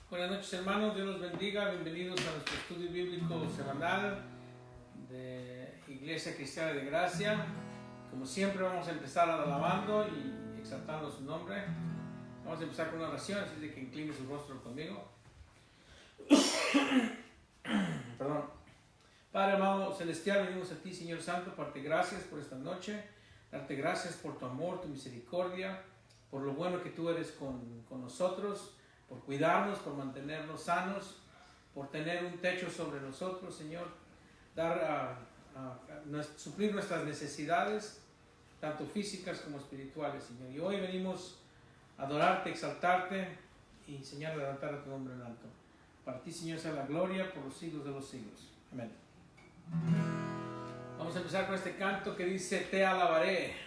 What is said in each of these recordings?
Buenas noches, hermanos, Dios los bendiga, bienvenidos a nuestro estudio bíblico semanal de Iglesia Cristiana de Gracia. Como siempre vamos a empezar alabando y exaltando su nombre. Vamos a empezar con una oración, así de que incline su rostro conmigo. Perdón. Padre amado celestial, venimos a ti, Señor Santo, para darte gracias por esta noche, darte gracias por tu amor, tu misericordia, por lo bueno que tú eres con nosotros, por cuidarnos, por mantenernos sanos, por tener un techo sobre nosotros, Señor, suplir nuestras necesidades, tanto físicas como espirituales, Señor. Y hoy venimos a adorarte, exaltarte y, Señor, levantar a tu nombre en alto. Para ti, Señor, sea la gloria por los siglos de los siglos. Amén. Vamos a empezar con este canto que dice: Te alabaré.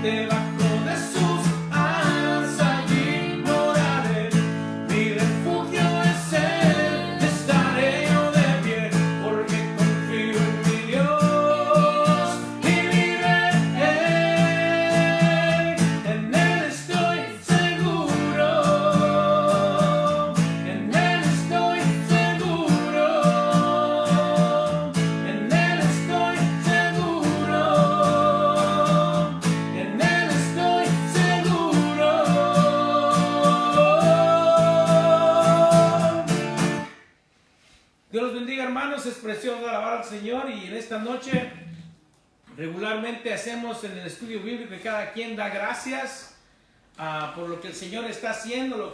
debajo de sus alas allí moraré. Mi refugio es Él, estaré yo de pie, porque confío en mi Dios y viviré. En Él estoy seguro, en Él estoy seguro, en Él estoy seguro, en Él estoy seguro. Dios los bendiga, hermanos. Es precioso alabar al Señor, y en esta noche regularmente hacemos en el estudio bíblico que cada quien da gracias por lo que el Señor está haciendo,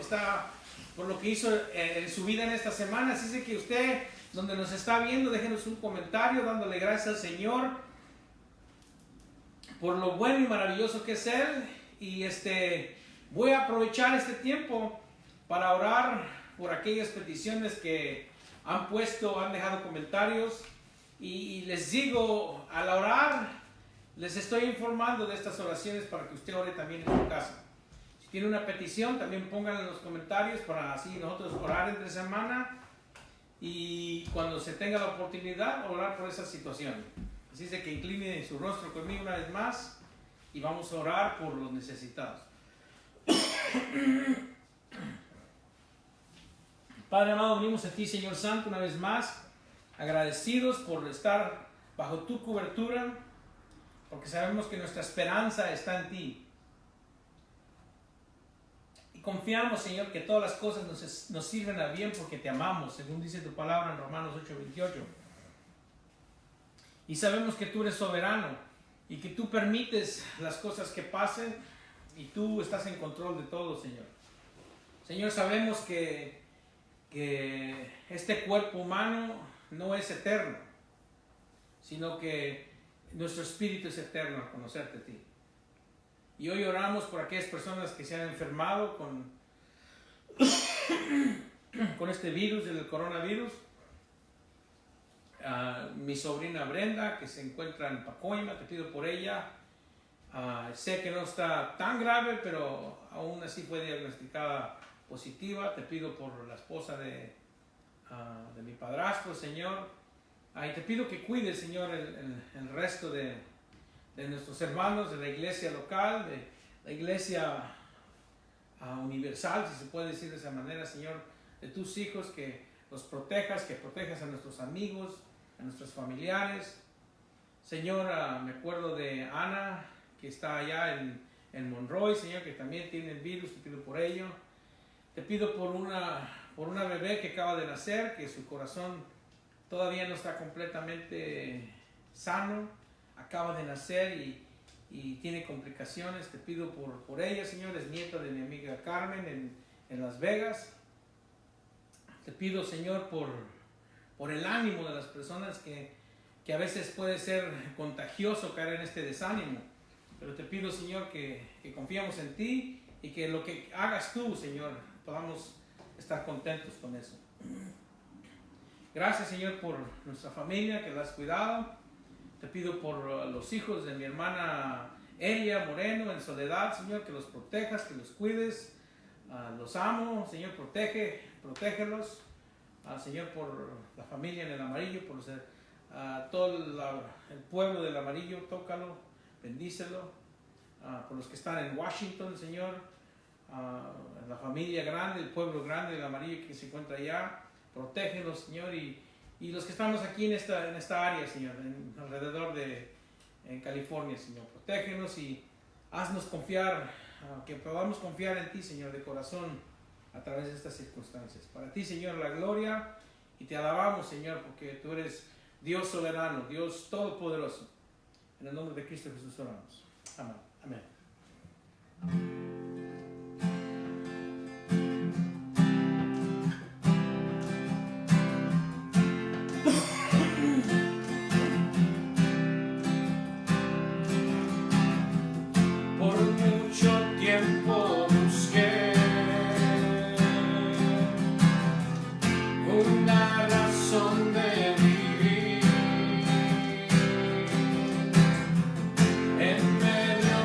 por lo que hizo en su vida en esta semana. Así es que usted, donde nos está viendo, déjenos un comentario dándole gracias al Señor por lo bueno y maravilloso que es Él. Y voy a aprovechar este tiempo para orar por aquellas peticiones que han dejado comentarios. Y les digo, al orar, les estoy informando de estas oraciones para que usted ore también en su casa. Si tiene una petición, también pónganla en los comentarios para así nosotros orar entre semana, y cuando se tenga la oportunidad, orar por esa situación. Así es de que incline su rostro conmigo una vez más y vamos a orar por los necesitados. Padre amado, venimos a ti, Señor Santo, una vez más, agradecidos por estar bajo tu cobertura, porque sabemos que nuestra esperanza está en ti. Y confiamos, Señor, que todas las cosas nos sirven a bien porque te amamos, según dice tu palabra en Romanos 8:28. Y sabemos que tú eres soberano y que tú permites las cosas que pasen y tú estás en control de todo, Señor. Señor, sabemos que este cuerpo humano no es eterno, sino que nuestro espíritu es eterno al conocerte a ti. Y hoy oramos por aquellas personas que se han enfermado con este virus, el coronavirus. Mi sobrina Brenda, que se encuentra en Pacoima, te pido por ella. Sé que no está tan grave, pero aún así fue diagnosticada positiva. Te pido por la esposa de mi padrastro, Señor. Y te pido que cuide, Señor, el resto de nuestros hermanos de la iglesia local, de la iglesia universal, si se puede decir de esa manera, Señor, de tus hijos, que los protejas, que protejas a nuestros amigos, a nuestros familiares. Señor, me acuerdo de Ana, que está allá en Monroy, Señor, que también tiene el virus. Te pido por ello. Te pido por una bebé que acaba de nacer, que su corazón todavía no está completamente sano, acaba de nacer y tiene complicaciones. Te pido por ella, Señor. Es nieta de mi amiga Carmen en Las Vegas. Te pido, Señor, por el ánimo de las personas que a veces puede ser contagioso caer en este desánimo. Pero te pido, Señor, que confiamos en ti y que lo que hagas tú, Señor, podamos estar contentos con eso. Gracias, Señor, por nuestra familia, que la has cuidado. Te pido por los hijos de mi hermana Elia Moreno en Soledad, Señor, que los protejas, que los cuides. Los amo, Señor, protégelos. Señor, por la familia en el Amarillo, por todo el pueblo del Amarillo, tócalo, bendícelo. Por los que están en Washington, Señor, la familia grande, el pueblo grande del Amarillo que se encuentra allá, protégelos, Señor, y los que estamos aquí en esta área, Señor, alrededor en California, Señor, protégenos y haznos confiar, que podamos confiar en ti, Señor, de corazón a través de estas circunstancias. Para ti, Señor, la gloria, y te alabamos, Señor, porque tú eres Dios soberano, Dios todopoderoso. En el nombre de Cristo Jesús oramos. Amén. Amén. Por mucho tiempo busqué una razón de vivir en medio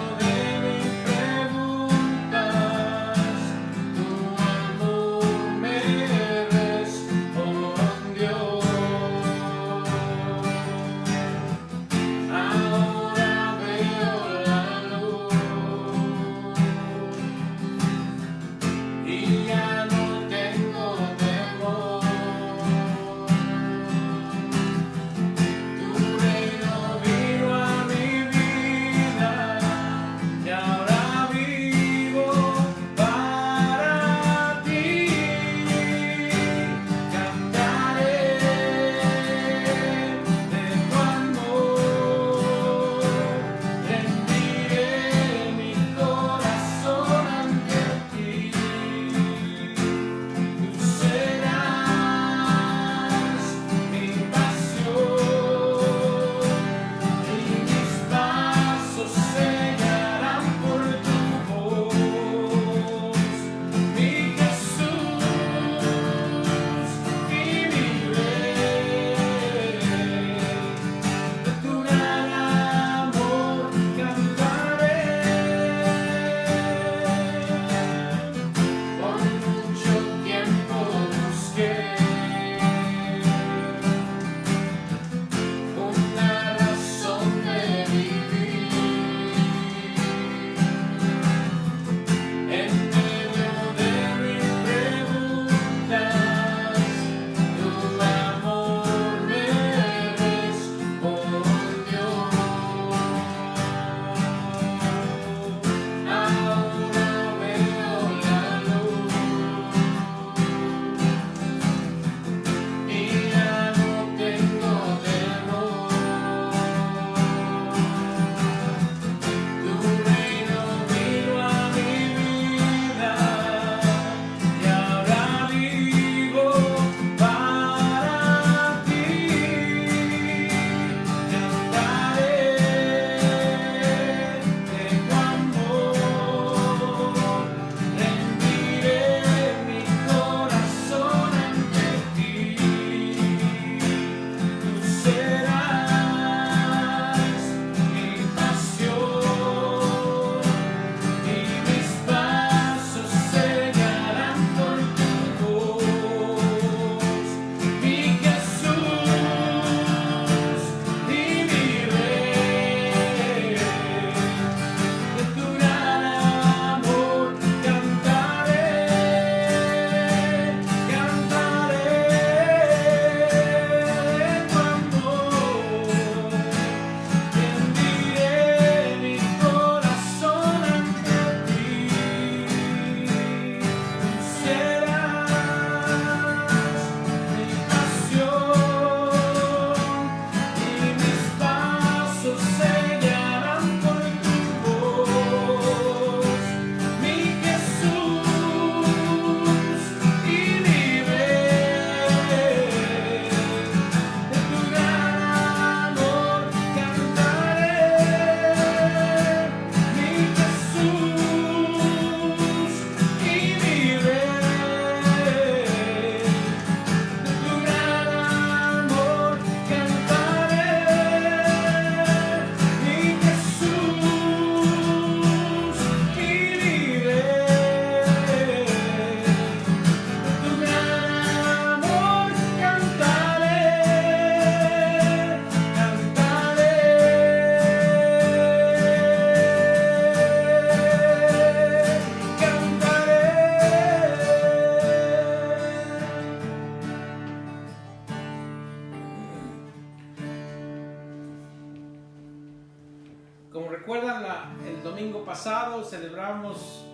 el domingo pasado celebramos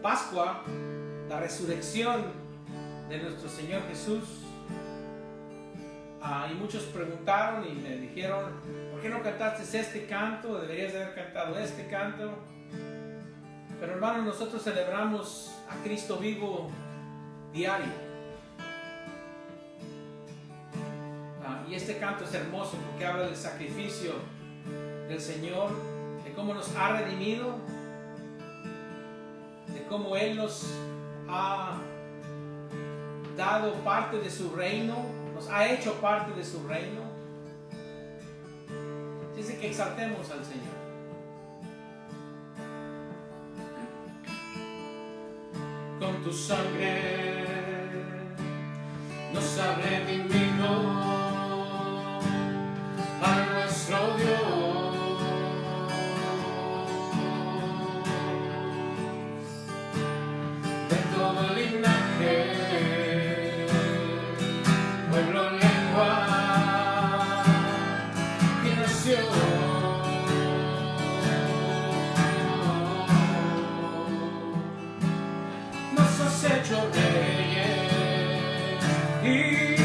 Pascua, la resurrección de nuestro Señor Jesús. Y muchos preguntaron y me dijeron, ¿por qué no cantaste este canto? Deberías de haber cantado este canto. Pero hermanos, nosotros celebramos a Cristo vivo diario. Y este canto es hermoso porque habla del sacrificio del Señor, de cómo nos ha redimido, de cómo Él nos ha dado parte de su reino, nos ha hecho parte de su reino. Dice que exaltemos al Señor. Con tu sangre nos ha redimido a nuestro Dios, de todo linaje, pueblo, lengua y nación. Nos has hecho reyes y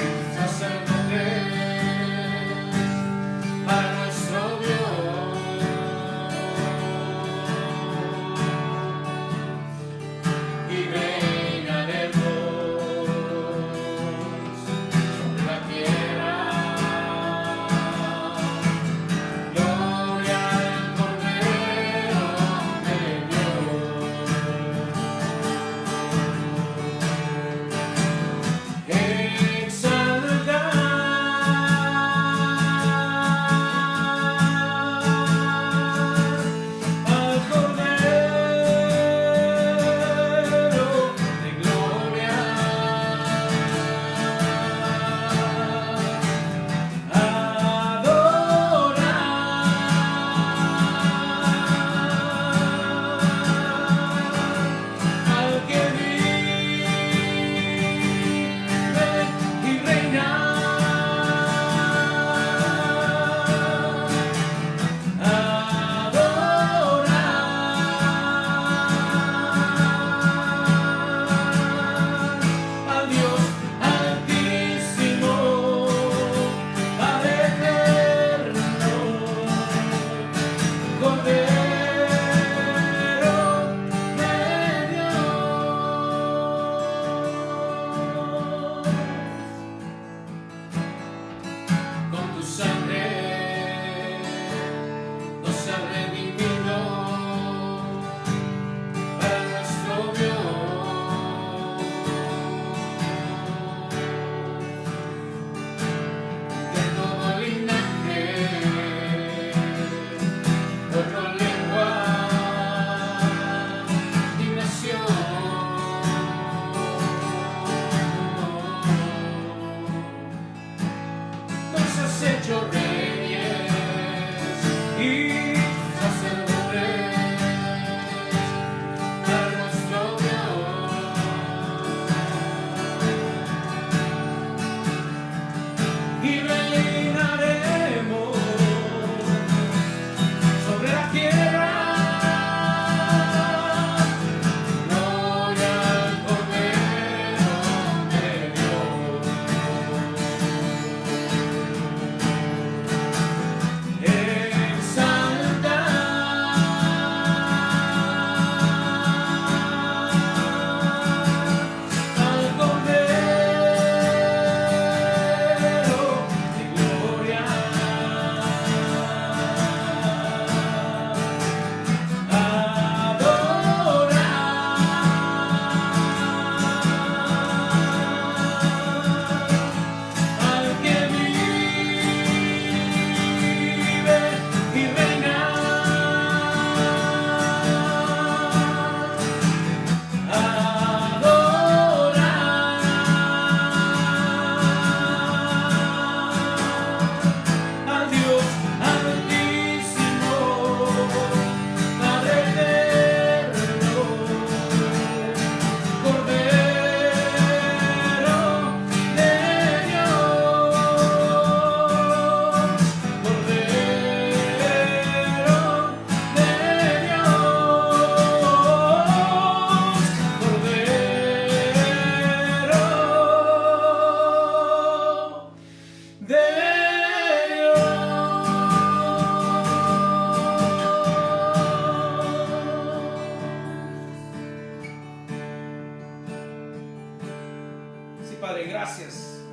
Padre, gracias.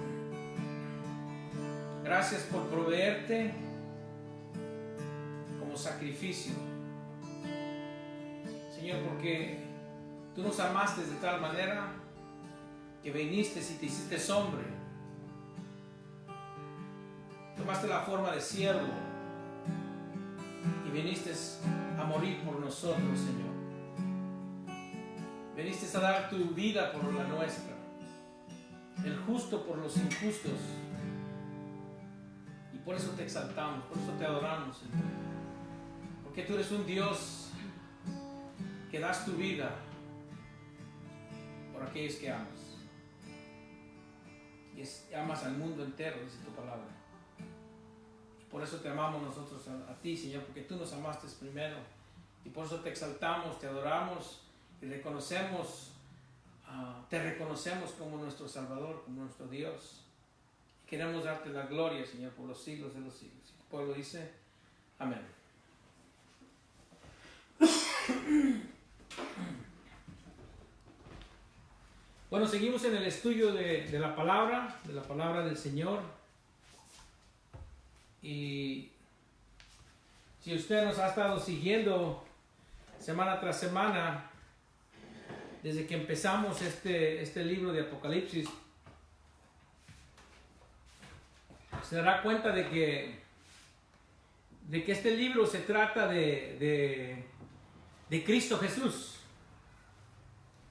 Gracias por proveerte como sacrificio. Señor, porque tú nos amaste de tal manera que viniste y te hiciste hombre. Tomaste la forma de siervo y viniste a morir por nosotros, Señor. Viniste a dar tu vida por la nuestra, el justo por los injustos. Y por eso te exaltamos, por eso te adoramos, Señor. Porque tú eres un Dios que das tu vida por aquellos que amas. Y amas al mundo entero, dice tu palabra. Por eso te amamos nosotros a ti, Señor, porque tú nos amaste primero. Y por eso te exaltamos, te adoramos y reconocemos, te reconocemos como nuestro Salvador, como nuestro Dios. Y queremos darte la gloria, Señor, por los siglos de los siglos. Y el pueblo dice, amén. Bueno, seguimos en el estudio de la palabra del Señor. Y si usted nos ha estado siguiendo semana tras semana, desde que empezamos este libro de Apocalipsis, se dará cuenta de que este libro se trata de Cristo Jesús.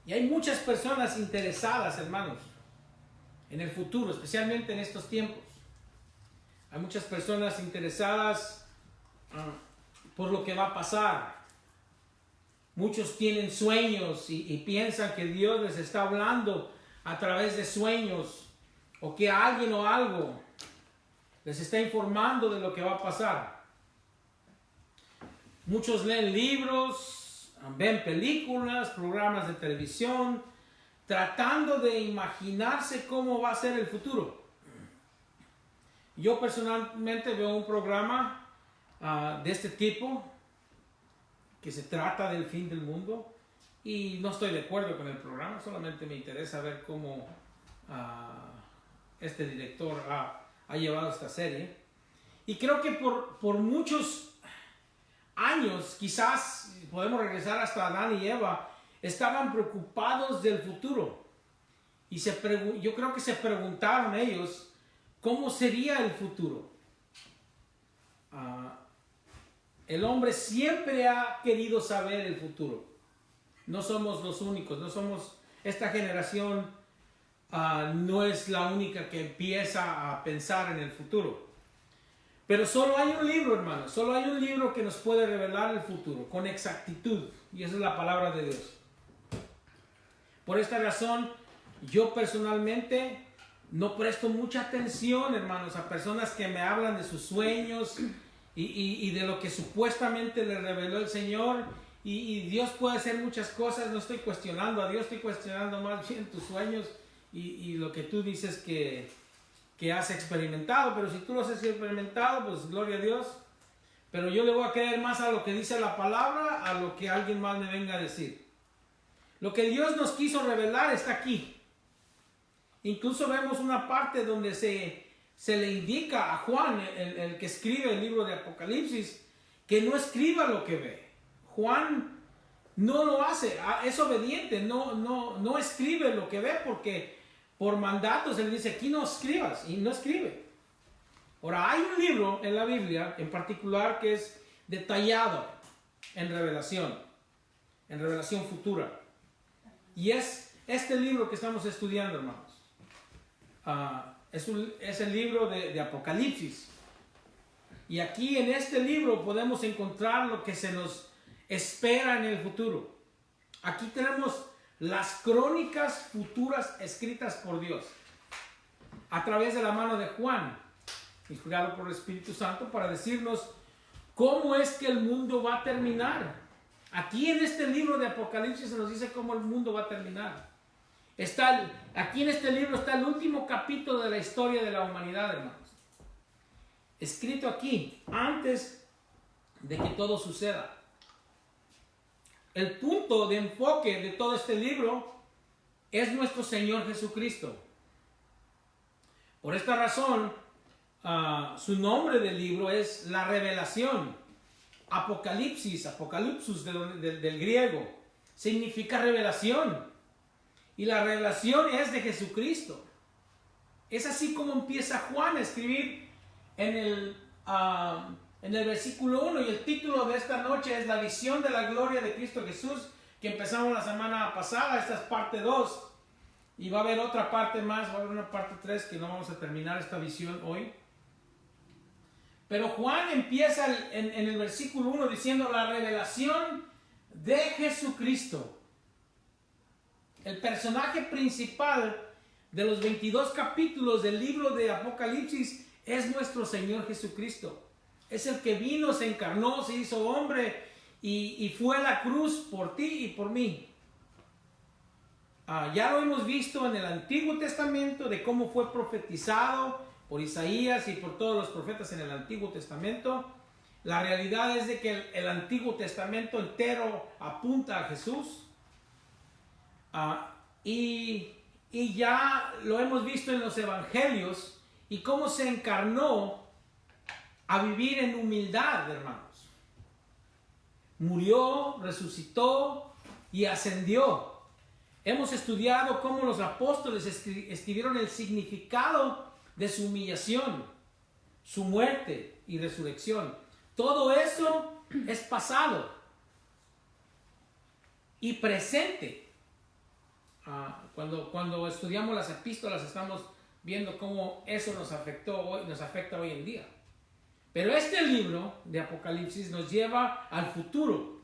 Y hay muchas personas interesadas, hermanos, en el futuro, especialmente en estos tiempos. Hay muchas personas interesadas por lo que va a pasar. Muchos tienen sueños y piensan que Dios les está hablando a través de sueños, o que alguien o algo les está informando de lo que va a pasar. Muchos leen libros, ven películas, programas de televisión, tratando de imaginarse cómo va a ser el futuro. Yo personalmente veo un programa de este tipo, que se trata del fin del mundo, y no estoy de acuerdo con el programa, solamente me interesa ver cómo este director ha llevado esta serie. Y creo que por muchos años, quizás podemos regresar hasta Adán y Eva, estaban preocupados del futuro. Y yo creo que se preguntaron ellos, ¿cómo sería el futuro? El hombre siempre ha querido saber el futuro. No somos los únicos, no somos esta generación, no es la única que empieza a pensar en el futuro. Pero solo hay un libro, hermanos, solo hay un libro que nos puede revelar el futuro con exactitud, y esa es la palabra de Dios. Por esta razón, yo personalmente no presto mucha atención, hermanos, a personas que me hablan de sus sueños y de lo que supuestamente le reveló el Señor. Y Dios puede hacer muchas cosas, no estoy cuestionando a Dios, estoy cuestionando más bien tus sueños y lo que tú dices que has experimentado. Pero si tú los has experimentado, pues gloria a Dios. Pero yo le voy a creer más a lo que dice la palabra, a lo que alguien más me venga a decir. Lo que Dios nos quiso revelar está aquí. Incluso vemos una parte donde se le indica a Juan, el que escribe el libro de Apocalipsis, que no escriba lo que ve. Juan no lo hace, es obediente, no escribe lo que ve, porque por mandatos él dice, aquí no escribas, y no escribe. Ahora, hay un libro en la Biblia en particular que es detallado en revelación futura. Y es este libro que estamos estudiando, hermanos. Es el libro de Apocalipsis. Y aquí en este libro podemos encontrar lo que se nos espera en el futuro. Aquí tenemos las crónicas futuras escritas por Dios a través de la mano de Juan, inspirado por el Espíritu Santo, para decirnos cómo es que el mundo va a terminar. Aquí en este libro de Apocalipsis se nos dice cómo el mundo va a terminar. Aquí en este libro está el último capítulo de la historia de la humanidad, hermanos. Escrito aquí, antes de que todo suceda. El punto de enfoque de todo este libro es nuestro Señor Jesucristo. Por esta razón, su nombre del libro es La Revelación. Apocalipsis, apocalipsis del griego, significa revelación. Y la revelación es de Jesucristo. Es así como empieza Juan a escribir en el versículo 1. Y el título de esta noche es La visión de la gloria de Cristo Jesús, que empezamos la semana pasada. Esta es parte 2. Y va a haber otra parte más, va a haber una parte 3 que no vamos a terminar esta visión hoy. Pero Juan empieza en el versículo 1 diciendo la revelación de Jesucristo. El personaje principal de los 22 capítulos del libro de Apocalipsis es nuestro Señor Jesucristo. Es el que vino, se encarnó, se hizo hombre y fue a la cruz por ti y por mí. Ya lo hemos visto en el Antiguo Testamento de cómo fue profetizado por Isaías y por todos los profetas en el Antiguo Testamento. La realidad es de que el Antiguo Testamento entero apunta a Jesús. Y ya lo hemos visto en los Evangelios y cómo se encarnó a vivir en humildad, hermanos. Murió, resucitó y ascendió. Hemos estudiado cómo los apóstoles escribieron el significado de su humillación, su muerte y resurrección. Todo eso es pasado y presente. Cuando estudiamos las epístolas estamos viendo cómo eso nos afecta hoy en día. Pero este libro de Apocalipsis nos lleva al futuro.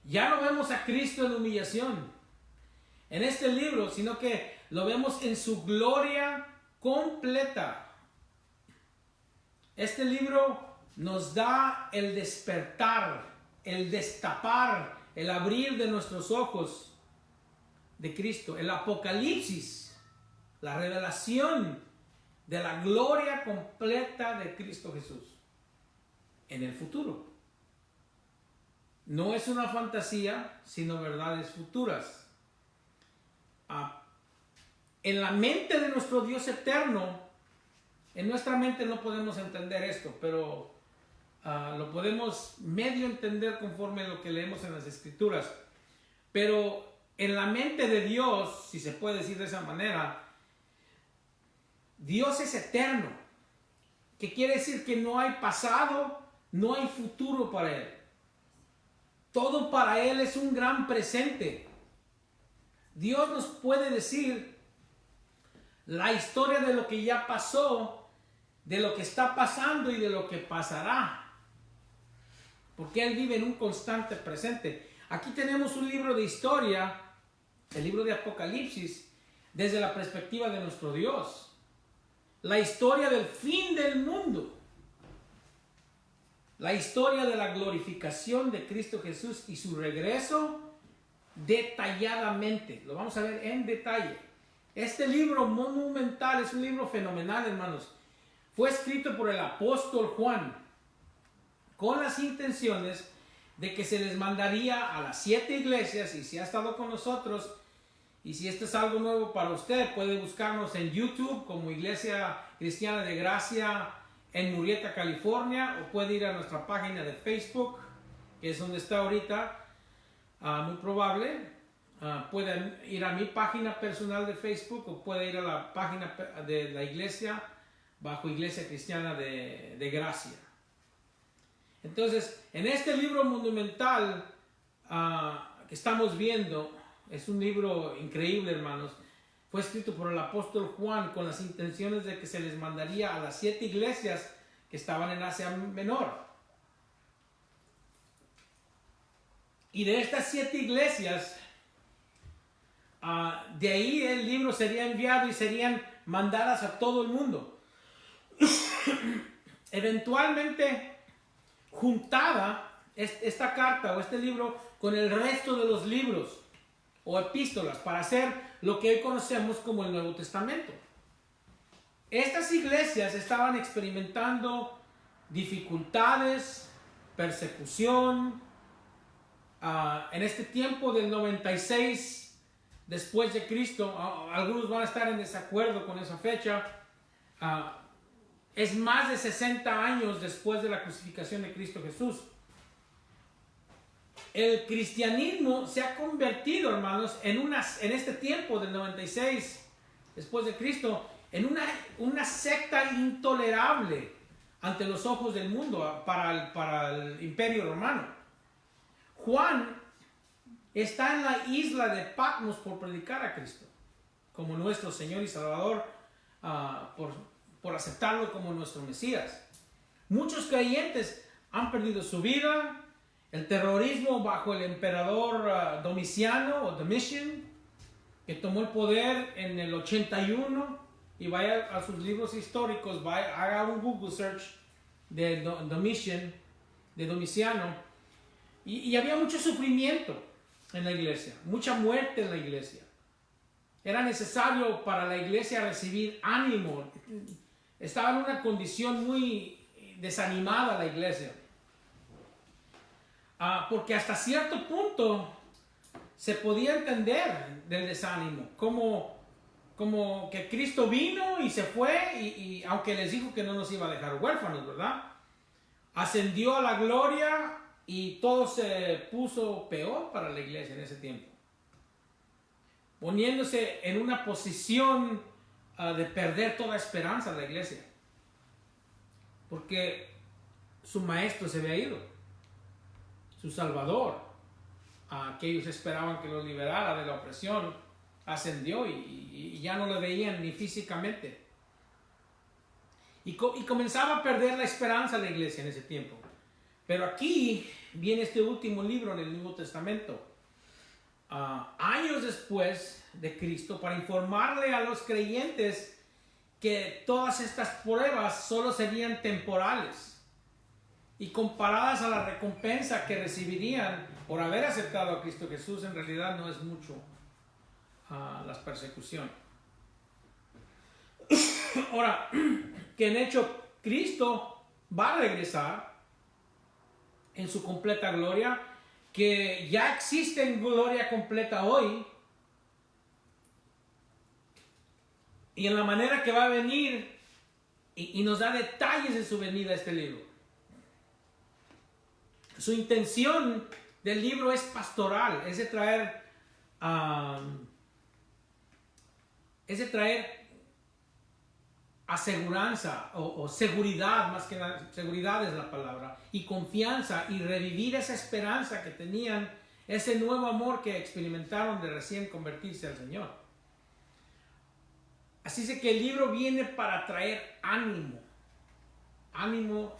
Ya no vemos a Cristo en humillación en este libro, sino que lo vemos en su gloria completa. Este libro nos da el despertar, el destapar, el abrir de nuestros ojos de Cristo. El Apocalipsis, la revelación de la gloria completa de Cristo Jesús en el futuro. No es una fantasía, sino verdades futuras. En la mente de nuestro Dios eterno, en nuestra mente no podemos entender esto, pero lo podemos medio entender conforme a lo que leemos en las Escrituras. Pero en la mente de Dios, si se puede decir de esa manera, Dios es eterno, que quiere decir que no hay pasado, no hay futuro para Él. Todo para Él es un gran presente. Dios nos puede decir la historia de lo que ya pasó, de lo que está pasando y de lo que pasará. Porque Él vive en un constante presente. Aquí tenemos un libro de historia, el libro de Apocalipsis, desde la perspectiva de nuestro Dios. La historia del fin del mundo. La historia de la glorificación de Cristo Jesús y su regreso detalladamente. Lo vamos a ver en detalle. Este libro monumental es un libro fenomenal, hermanos. Fue escrito por el apóstol Juan con las intenciones de que se les mandaría a las 7 iglesias. Y si ha estado con nosotros y si esto es algo nuevo para usted, puede buscarnos en YouTube como Iglesia Cristiana de Gracia en Murrieta, California, o puede ir a nuestra página de Facebook, que es donde está ahorita, muy probable. Pueden ir a mi página personal de Facebook o puede ir a la página de la iglesia bajo Iglesia Cristiana de Gracia. Entonces, en este libro monumental que estamos viendo, es un libro increíble, hermanos. Fue escrito por el apóstol Juan con las intenciones de que se les mandaría a las 7 iglesias que estaban en Asia Menor. Y de estas 7 iglesias, de ahí el libro sería enviado y serían mandadas a todo el mundo. Eventualmente juntada esta carta o este libro con el resto de los libros o epístolas para hacer lo que hoy conocemos como el Nuevo Testamento. Estas iglesias estaban experimentando dificultades, persecución. En este tiempo del 96 después de Cristo. Algunos van a estar en desacuerdo con esa fecha. Es más de 60 años después de la crucificación de Cristo Jesús. El cristianismo se ha convertido, hermanos, en este tiempo del 96 después de Cristo, en una secta intolerable ante los ojos del mundo para el Imperio Romano. Juan está en la isla de Patmos por predicar a Cristo como nuestro Señor y Salvador, por aceptarlo como nuestro Mesías. Muchos creyentes han perdido su vida. El terrorismo bajo el emperador Domiciano o Domitian, que tomó el poder en el 81, y vaya a sus libros históricos, haga un Google search de Domiciano, y había mucho sufrimiento en la iglesia, mucha muerte en la iglesia. Era necesario para la iglesia recibir ánimo. Estaba en una condición muy desanimada la iglesia. Porque hasta cierto punto se podía entender del desánimo, como que Cristo vino y se fue, y aunque les dijo que no nos iba a dejar huérfanos, ¿verdad? Ascendió a la gloria y todo se puso peor para la iglesia en ese tiempo, poniéndose en una posición de perder toda esperanza de la iglesia, porque su maestro se había ido, su Salvador, que ellos esperaban que los liberara de la opresión, ascendió y ya no lo veían ni físicamente. Y comenzaba a perder la esperanza la iglesia en ese tiempo. Pero aquí viene este último libro en el Nuevo Testamento, años después de Cristo, para informarle a los creyentes que todas estas pruebas solo serían temporales, y comparadas a la recompensa que recibirían por haber aceptado a Cristo Jesús, en realidad no es mucho las persecuciones. Ahora, que en hecho Cristo va a regresar en su completa gloria, que ya existe en gloria completa hoy, y en la manera que va a venir, y nos da detalles de su venida a este libro. Su intención del libro es pastoral, es de traer aseguranza o seguridad, más que nada, seguridad es la palabra, y confianza, y revivir esa esperanza que tenían, ese nuevo amor que experimentaron de recién convertirse al Señor. Así es que el libro viene para traer ánimo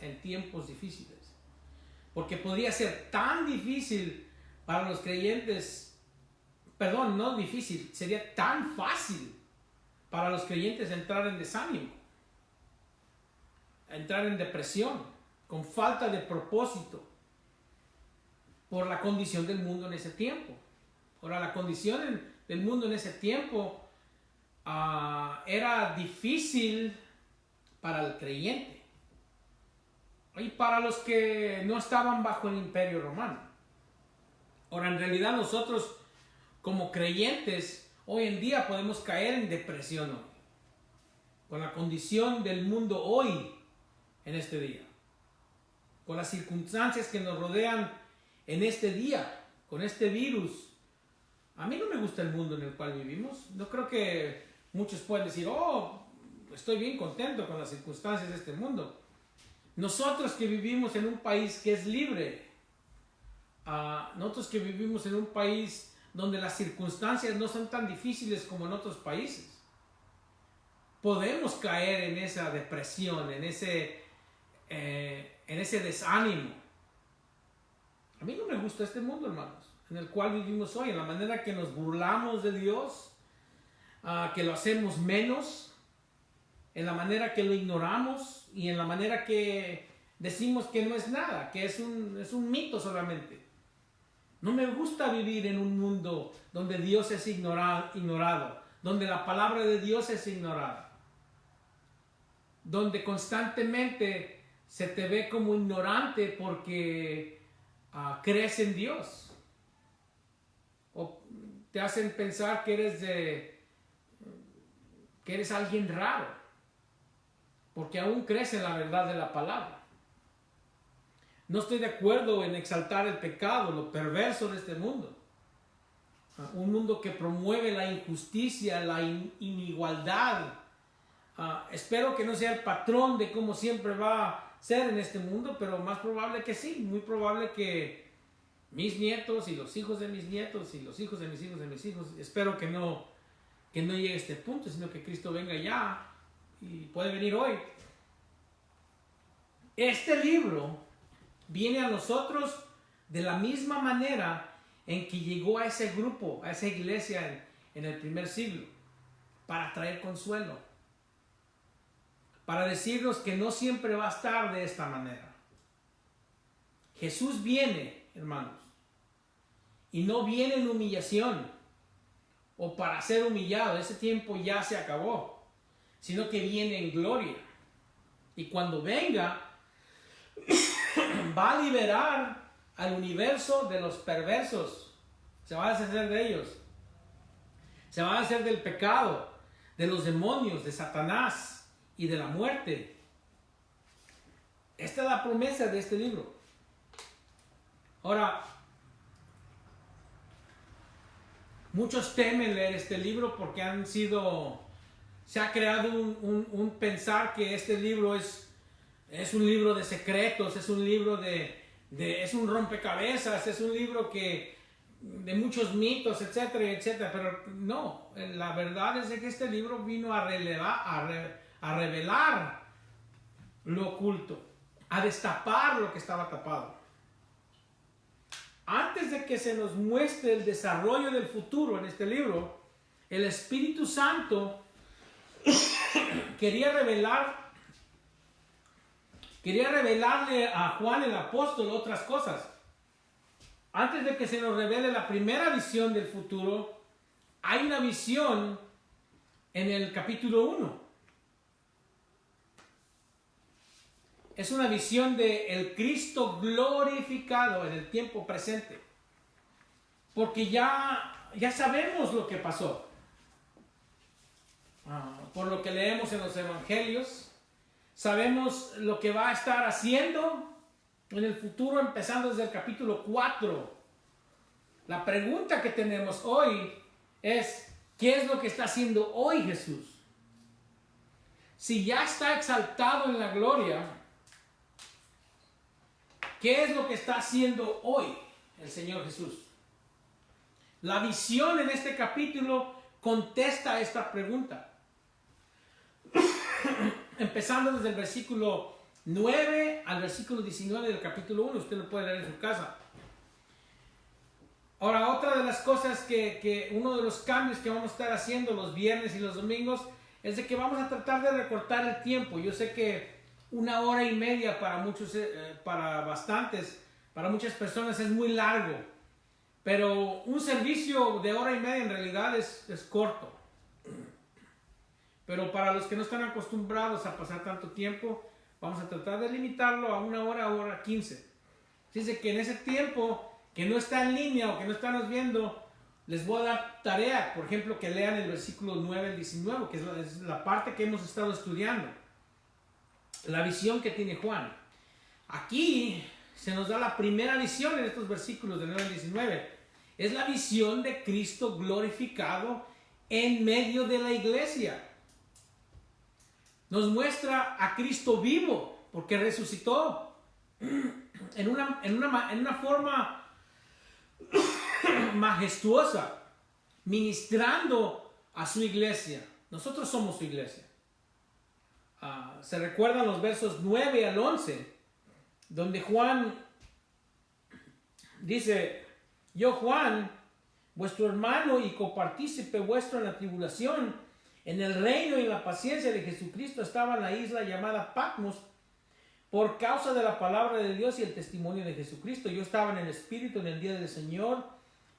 en tiempos difíciles. Porque podría ser tan difícil para los creyentes, perdón, no difícil, sería tan fácil para los creyentes entrar en desánimo, entrar en depresión, con falta de propósito, por la condición del mundo en ese tiempo. Ahora, la condición del mundo en ese tiempo era difícil para el creyente y para los que no estaban bajo el Imperio Romano. Ahora, en realidad nosotros como creyentes hoy en día podemos caer en depresión hoy, con la condición del mundo hoy, en este día, con las circunstancias que nos rodean en este día, con este virus. A mí no me gusta el mundo en el cual vivimos. No creo que muchos puedan decir, estoy bien contento con las circunstancias de este mundo. Nosotros que vivimos en un país que es libre, nosotros que vivimos en un país donde las circunstancias no son tan difíciles como en otros países, podemos caer en esa depresión, en ese desánimo. A mí no me gusta este mundo, hermanos, en el cual vivimos hoy, en la manera que nos burlamos de Dios, que lo hacemos menos, en la manera que lo ignoramos y en la manera que decimos que no es nada, que es un mito solamente. No me gusta vivir en un mundo donde Dios es ignorado, donde la palabra de Dios es ignorada, donde constantemente se te ve como ignorante porque crees en Dios. te hacen pensar que eres alguien raro, porque aún crees en la verdad de la palabra. No estoy de acuerdo en exaltar el pecado, lo perverso de este mundo. Un mundo que promueve la injusticia, la inigualdad. Espero que no sea el patrón de cómo siempre va a ser en este mundo, pero más probable que sí. Muy probable que mis nietos y los hijos de mis nietos y los hijos de mis hijos de mis hijos, espero que no llegue a este punto, sino que Cristo venga ya y puede venir hoy. Este libro viene a nosotros de la misma manera en que llegó a ese grupo, a esa iglesia en el primer siglo, para traer consuelo, para decirnos que no siempre va a estar de esta manera. Jesús viene, hermanos, y no viene en humillación o para ser humillado, ese tiempo ya se acabó, sino que viene en gloria. Y cuando venga, va a liberar al universo de los perversos. Se va a deshacer de ellos. Se va a deshacer del pecado, de los demonios, de Satanás y de la muerte. Esta es la promesa de este libro. Ahora, muchos temen leer este libro porque se ha creado un pensar que este libro es un libro de secretos, es un libro es un rompecabezas, es un libro de muchos mitos, etcétera, etcétera. Pero no, la verdad es que este libro vino a revelar lo oculto, a destapar lo que estaba tapado. Antes de que se nos muestre el desarrollo del futuro en este libro, el Espíritu Santo quería revelarle a Juan el apóstol otras cosas. Antes de que se nos revele la primera visión del futuro, hay una visión en el capítulo 1. Es una visión de el Cristo glorificado en el tiempo presente. Porque ya sabemos lo que pasó. Por lo que leemos en los evangelios, sabemos lo que va a estar haciendo en el futuro, empezando desde el capítulo 4. La pregunta que tenemos hoy es, ¿qué es lo que está haciendo hoy Jesús? Si ya está exaltado en la gloria, ¿qué es lo que está haciendo hoy el Señor Jesús? La visión en este capítulo contesta a esta pregunta. Empezando desde el versículo 9 al versículo 19 del capítulo 1. Usted lo puede leer en su casa. Ahora, otra de las cosas uno de los cambios que vamos a estar haciendo los viernes y los domingos es de que vamos a tratar de recortar el tiempo. Yo sé que 1 hora y media para muchos, para muchas personas es muy largo, pero un servicio de 1 hora y media en realidad es corto. Pero para los que no están acostumbrados a pasar tanto tiempo, vamos a tratar de limitarlo a 1 hora, 1 hora 15. Dice que en ese tiempo que no está en línea o que no estamos viendo, les voy a dar tarea, por ejemplo, que lean el versículo 9 al 19, que es la parte que hemos estado estudiando. La visión que tiene Juan. Aquí se nos da la primera visión en estos versículos de 9 al 19. Es la visión de Cristo glorificado en medio de la iglesia. Nos muestra a Cristo vivo, porque resucitó en una forma majestuosa, ministrando a su iglesia. Nosotros somos su iglesia. Se recuerdan los versos 9 al 11, donde Juan dice: yo, Juan, vuestro hermano y copartícipe vuestro en la tribulación, en el reino y en la paciencia de Jesucristo, estaba en la isla llamada Patmos por causa de la palabra de Dios y el testimonio de Jesucristo. Yo estaba en el Espíritu en el día del Señor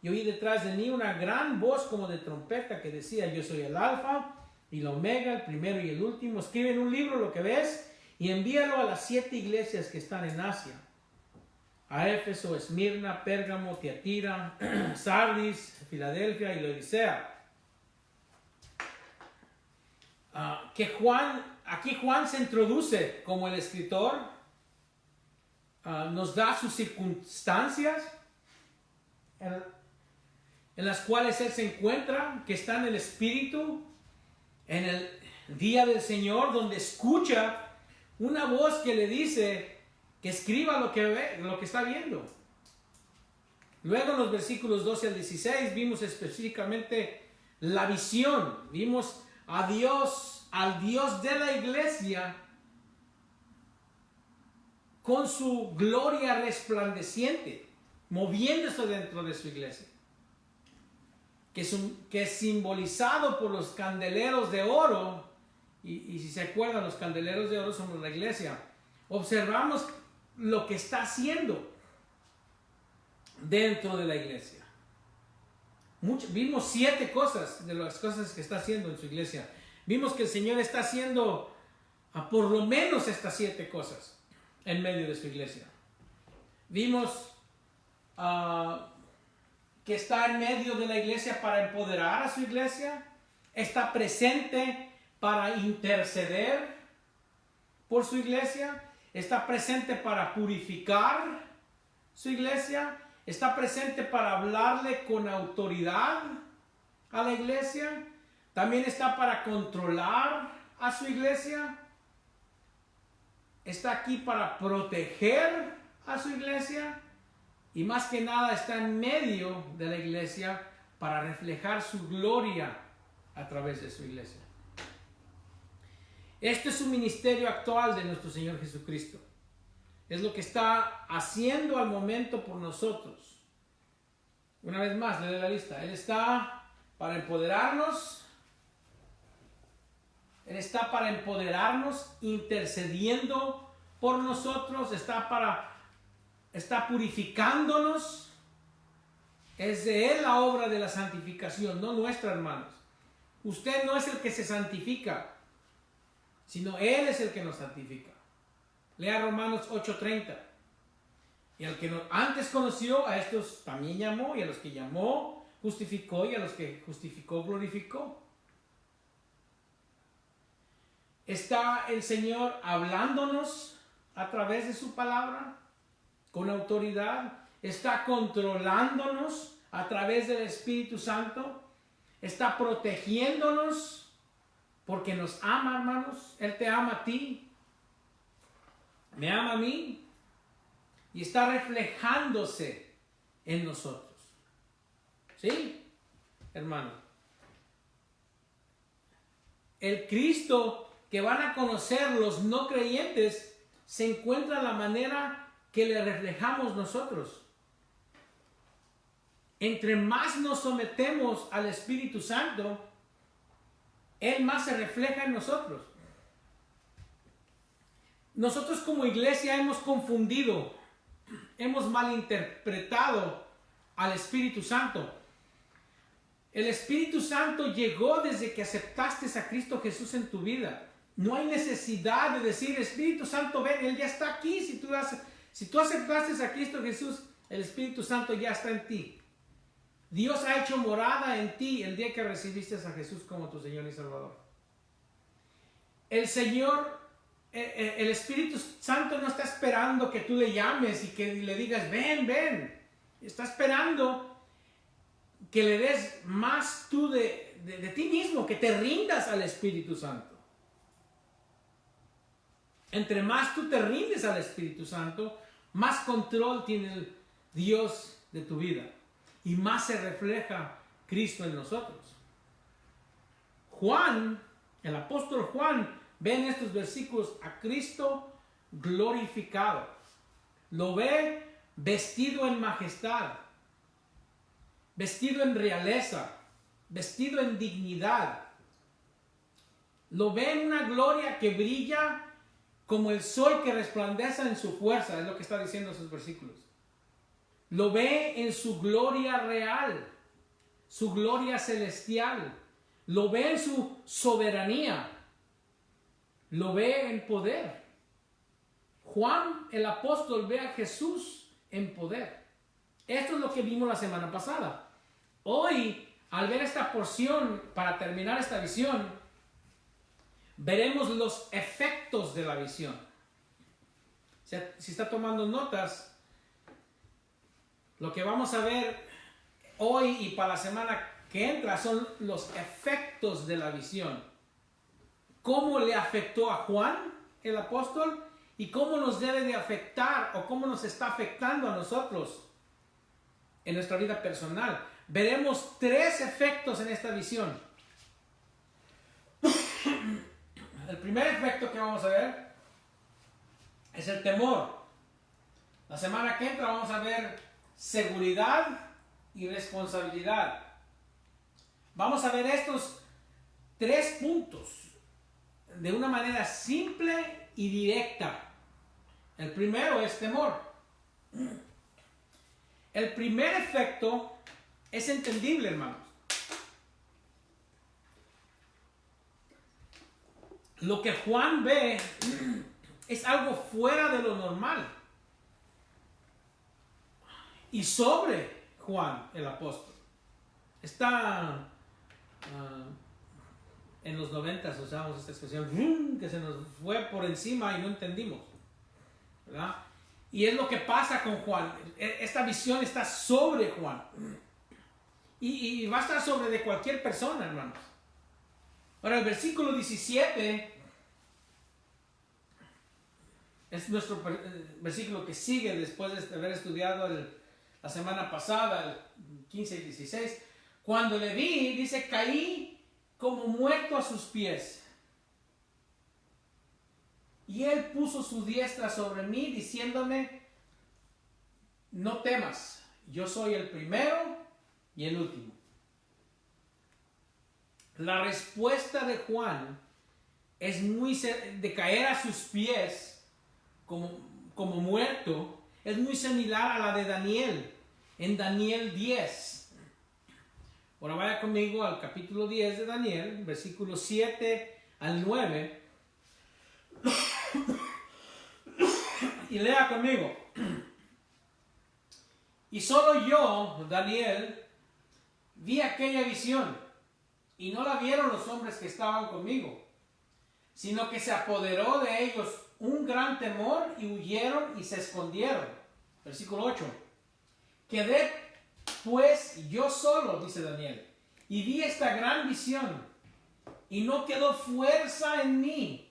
y oí detrás de mí una gran voz como de trompeta que decía: yo soy el Alfa y la Omega, el primero y el último. Escribe en un libro lo que ves y envíalo a las 7 iglesias que están en Asia, a Éfeso, Esmirna, Pérgamo, Tiatira, Sardis, Filadelfia y Laodicea. Aquí Juan se introduce como el escritor, nos da sus circunstancias en las cuales él se encuentra, que está en el Espíritu, en el día del Señor, donde escucha una voz que le dice que escriba lo que ve, lo que está viendo. Luego en los versículos 12 al 16 vimos específicamente la visión, vimos a Dios, al Dios de la iglesia, con su gloria resplandeciente, moviéndose dentro de su iglesia, que es simbolizado por los candeleros de oro, y si se acuerdan, los candeleros de oro somos la iglesia. Observamos lo que está haciendo dentro de la iglesia. Vimos 7 cosas de las cosas que está haciendo en su iglesia. Vimos que el Señor está haciendo por lo menos estas 7 cosas en medio de su iglesia. Vimos que está en medio de la iglesia para empoderar a su iglesia. Está presente para interceder por su iglesia. Está presente para purificar su iglesia. Está presente para hablarle con autoridad a la iglesia. También está para controlar a su iglesia. Está aquí para proteger a su iglesia. Y más que nada está en medio de la iglesia para reflejar su gloria a través de su iglesia. Este es su ministerio actual de nuestro Señor Jesucristo. Es lo que está haciendo al momento por nosotros. Una vez más, le doy la lista. Él está para empoderarnos. Él está para empoderarnos, intercediendo por nosotros. Está purificándonos. Es de Él la obra de la santificación, no nuestra, hermanos. Usted no es el que se santifica, sino Él es el que nos santifica. Lea Romanos 8:30. Y al que antes conoció, a estos también llamó, y a los que llamó, justificó, y a los que justificó, glorificó. Está el Señor hablándonos a través de su palabra, con autoridad. Está controlándonos a través del Espíritu Santo. Está protegiéndonos porque nos ama, hermanos. Él te ama a ti. Me ama a mí. Y está reflejándose en nosotros. ¿Sí, hermano? El Cristo que van a conocer los no creyentes se encuentra en la manera que le reflejamos nosotros. Entre más nos sometemos al Espíritu Santo, Él más se refleja en nosotros. Nosotros como iglesia hemos confundido, hemos malinterpretado al Espíritu Santo. El Espíritu Santo llegó desde que aceptaste a Cristo Jesús en tu vida. No hay necesidad de decir, Espíritu Santo, ven, Él ya está aquí. Si tú aceptaste a Cristo Jesús, el Espíritu Santo ya está en ti. Dios ha hecho morada en ti el día que recibiste a Jesús como tu Señor y Salvador. El Espíritu Santo no está esperando que tú le llames y que le digas, ven, ven. Está esperando que le des más tú de ti mismo, que te rindas al Espíritu Santo. Entre más tú te rindes al Espíritu Santo, más control tiene el Dios de tu vida y más se refleja Cristo en nosotros. Juan, el apóstol Juan, ve en estos versículos a Cristo glorificado. Lo ve vestido en majestad, vestido en realeza, vestido en dignidad. Lo ve en una gloria que brilla como el sol que resplandece en su fuerza, es lo que está diciendo esos versículos. Lo ve en su gloria real, su gloria celestial. Lo ve en su soberanía. Lo ve en poder. Juan, el apóstol, ve a Jesús en poder. Esto es lo que vimos la semana pasada. Hoy, al ver esta porción, para terminar esta visión, veremos los efectos de la visión. Si está tomando notas, lo que vamos a ver hoy y para la semana que entra son los efectos de la visión. Cómo le afectó a Juan, el apóstol, y cómo nos debe de afectar o cómo nos está afectando a nosotros en nuestra vida personal. Veremos 3 efectos en esta visión. El primer efecto que vamos a ver es el temor. La semana que entra vamos a ver seguridad y responsabilidad. Vamos a ver estos 3 puntos de una manera simple y directa. El primero es temor. El primer efecto es entendible, hermanos. Lo que Juan ve es algo fuera de lo normal. Y sobre Juan, el apóstol. Está en los 90s usamos esta expresión que se nos fue por encima y no entendimos, ¿verdad? Y es lo que pasa con Juan. Esta visión está sobre Juan y va a estar sobre de cualquier persona, hermanos. Ahora el versículo 17 es nuestro versículo que sigue después de haber estudiado la semana pasada, el 15 y 16. Cuando le vi, dice, caí como muerto a sus pies. Y él puso su diestra sobre mí, diciéndome, no temas, yo soy el primero y el último. La respuesta de Juan es de caer a sus pies como muerto, es muy similar a la de Daniel, en Daniel 10. Ahora vaya conmigo al capítulo 10 de Daniel, versículos 7 al 9. Y lea conmigo. Y solo yo, Daniel, vi aquella visión, y no la vieron los hombres que estaban conmigo, sino que se apoderó de ellos un gran temor y huyeron y se escondieron. Versículo 8. Quedé pues yo solo, dice Daniel, y vi esta gran visión, y no quedó fuerza en mí.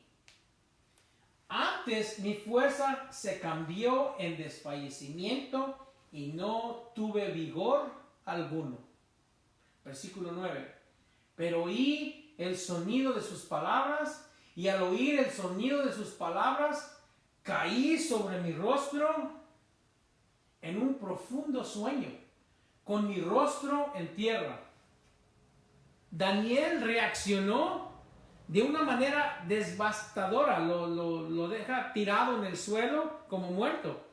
Antes mi fuerza se cambió en desfallecimiento y no tuve vigor alguno. Versículo 9. Pero oí el sonido de sus palabras, y al oír el sonido de sus palabras, caí sobre mi rostro en un profundo sueño, con mi rostro en tierra. Daniel reaccionó de una manera devastadora, lo deja tirado en el suelo como muerto.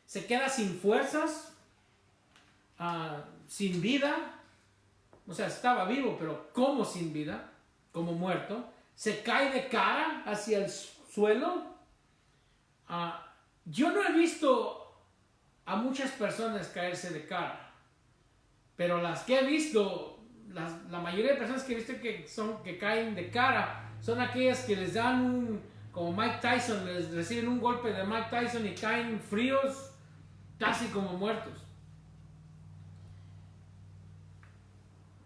Se queda sin fuerzas, sin vida. O sea, estaba vivo, pero como sin vida, como muerto. Se cae de cara hacia el suelo. Yo no he visto a muchas personas caerse de cara, pero las que he visto, la mayoría de personas que he visto que caen de cara, son aquellas que les dan como Mike Tyson, les reciben un golpe de Mike Tyson y caen fríos, casi como muertos.